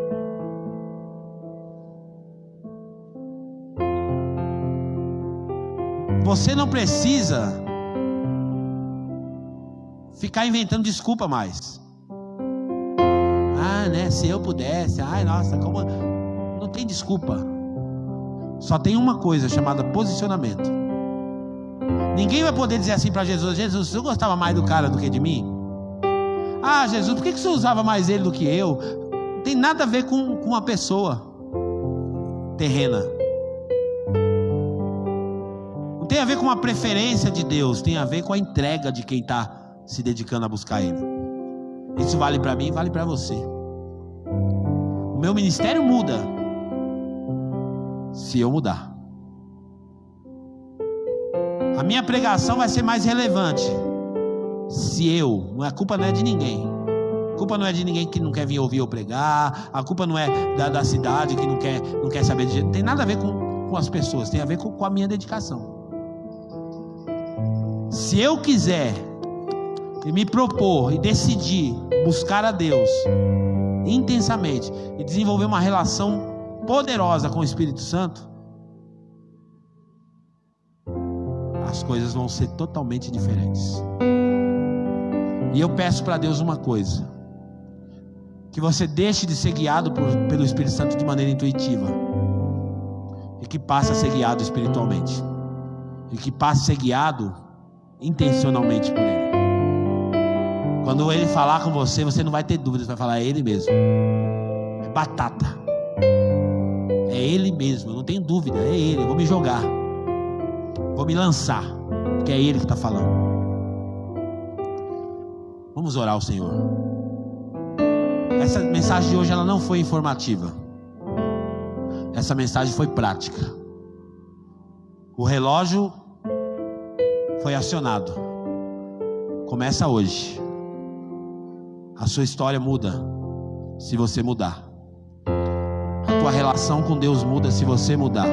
Você não precisa ficar inventando desculpa mais. Né? Se eu pudesse, nossa, como... Não tem desculpa. Só tem uma coisa chamada posicionamento. Ninguém vai poder dizer assim para Jesus: Jesus, você gostava mais do cara do que de mim? Jesus, por que você usava mais ele do que eu? Não tem nada a ver com uma pessoa terrena. Não tem a ver com uma preferência de Deus. Tem a ver com a entrega de quem está se dedicando a buscar Ele. Isso vale para mim, vale para você. O meu ministério muda se eu mudar. A minha pregação vai ser mais relevante se eu... A culpa não é de ninguém. A culpa não é de ninguém que não quer vir ouvir eu pregar. A culpa não é da cidade que não quer saber de jeito. Não tem nada a ver com as pessoas. Tem a ver com a minha dedicação. Se eu quiser e me propor e decidir buscar a Deus intensamente e desenvolver uma relação poderosa com o Espírito Santo, as coisas vão ser totalmente diferentes. E eu peço para Deus uma coisa: que você deixe de ser guiado pelo Espírito Santo de maneira intuitiva, e que passe a ser guiado espiritualmente, e que passe a ser guiado intencionalmente por Ele. Quando Ele falar com você, você não vai ter dúvidas, vai falar: é Ele mesmo, é batata, é Ele mesmo, eu não tenho dúvida, é Ele, eu vou me jogar, vou me lançar, porque é Ele que está falando. Vamos orar ao Senhor. Essa mensagem de hoje ela não foi informativa, essa mensagem foi prática. O relógio foi acionado, começa hoje. A sua história muda se você mudar. A tua relação com Deus muda se você mudar.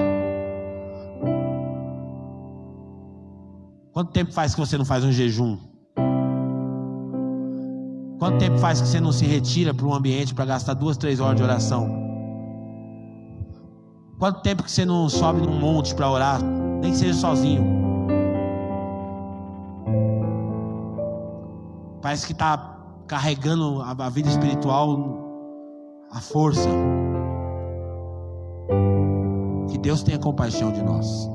Quanto tempo faz que você não faz um jejum? Quanto tempo faz que você não se retira para um ambiente para gastar 2-3 horas de oração? Quanto tempo que você não sobe num monte para orar, nem que seja sozinho? Parece que está carregando a vida espiritual, a força. Que Deus tenha compaixão de nós.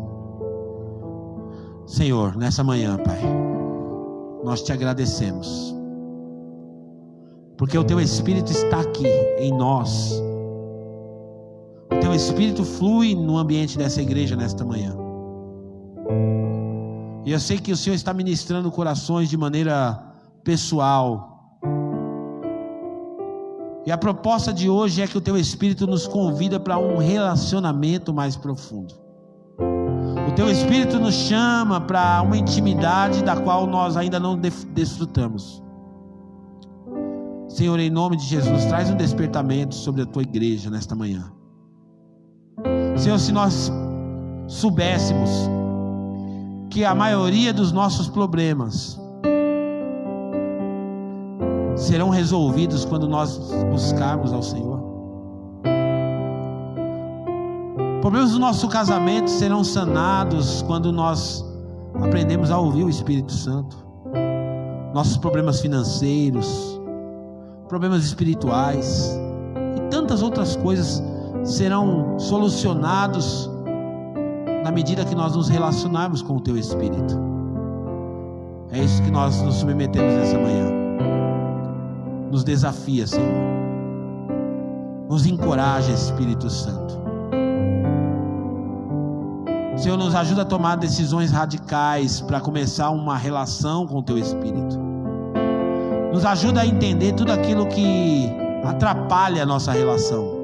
Senhor, nessa manhã, Pai, nós te agradecemos, porque o Teu Espírito está aqui em nós. O Teu Espírito flui no ambiente dessa igreja nesta manhã. E eu sei que o Senhor está ministrando corações de maneira pessoal. E a proposta de hoje é que o Teu Espírito nos convida para um relacionamento mais profundo. O Teu Espírito nos chama para uma intimidade da qual nós ainda não desfrutamos. Senhor, em nome de Jesus, traz um despertamento sobre a Tua igreja nesta manhã. Senhor, se nós soubéssemos que a maioria dos nossos problemas serão resolvidos quando nós buscarmos ao Senhor. Problemas do nosso casamento serão sanados quando nós aprendemos a ouvir o Espírito Santo. Nossos problemas financeiros, problemas espirituais e tantas outras coisas serão solucionados na medida que nós nos relacionarmos com o Teu Espírito. É isso que nós nos submetemos nessa manhã. Nos desafia, Senhor. Nos encoraja, Espírito Santo. Senhor, nos ajuda a tomar decisões radicais para começar uma relação com o Teu Espírito. Nos ajuda a entender tudo aquilo que atrapalha a nossa relação.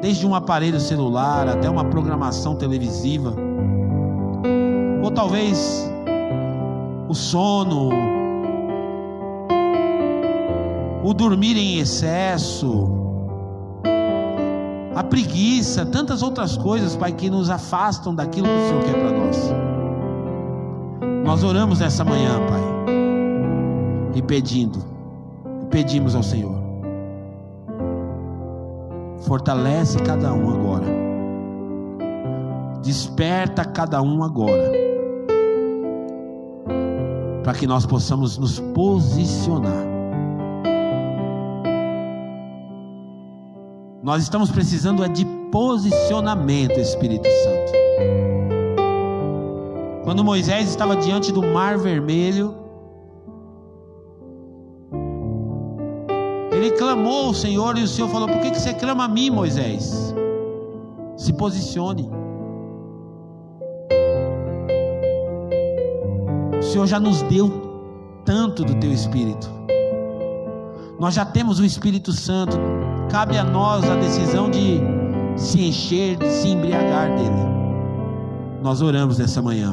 Desde um aparelho celular até uma programação televisiva. Ou talvez o sono, o dormir em excesso, a preguiça, tantas outras coisas, Pai, que nos afastam daquilo que o Senhor quer para nós. Nós oramos nessa manhã, Pai, e pedimos ao Senhor, fortalece cada um agora, desperta cada um agora, para que nós possamos nos posicionar. Nós estamos precisando de posicionamento, Espírito Santo. Quando Moisés estava diante do Mar Vermelho, ele clamou ao Senhor e o Senhor falou: por que você clama a mim, Moisés? Se posicione. O Senhor já nos deu tanto do Teu Espírito. Nós já temos o Espírito Santo. Cabe a nós a decisão de se encher, de se embriagar dele. Nós oramos nessa manhã.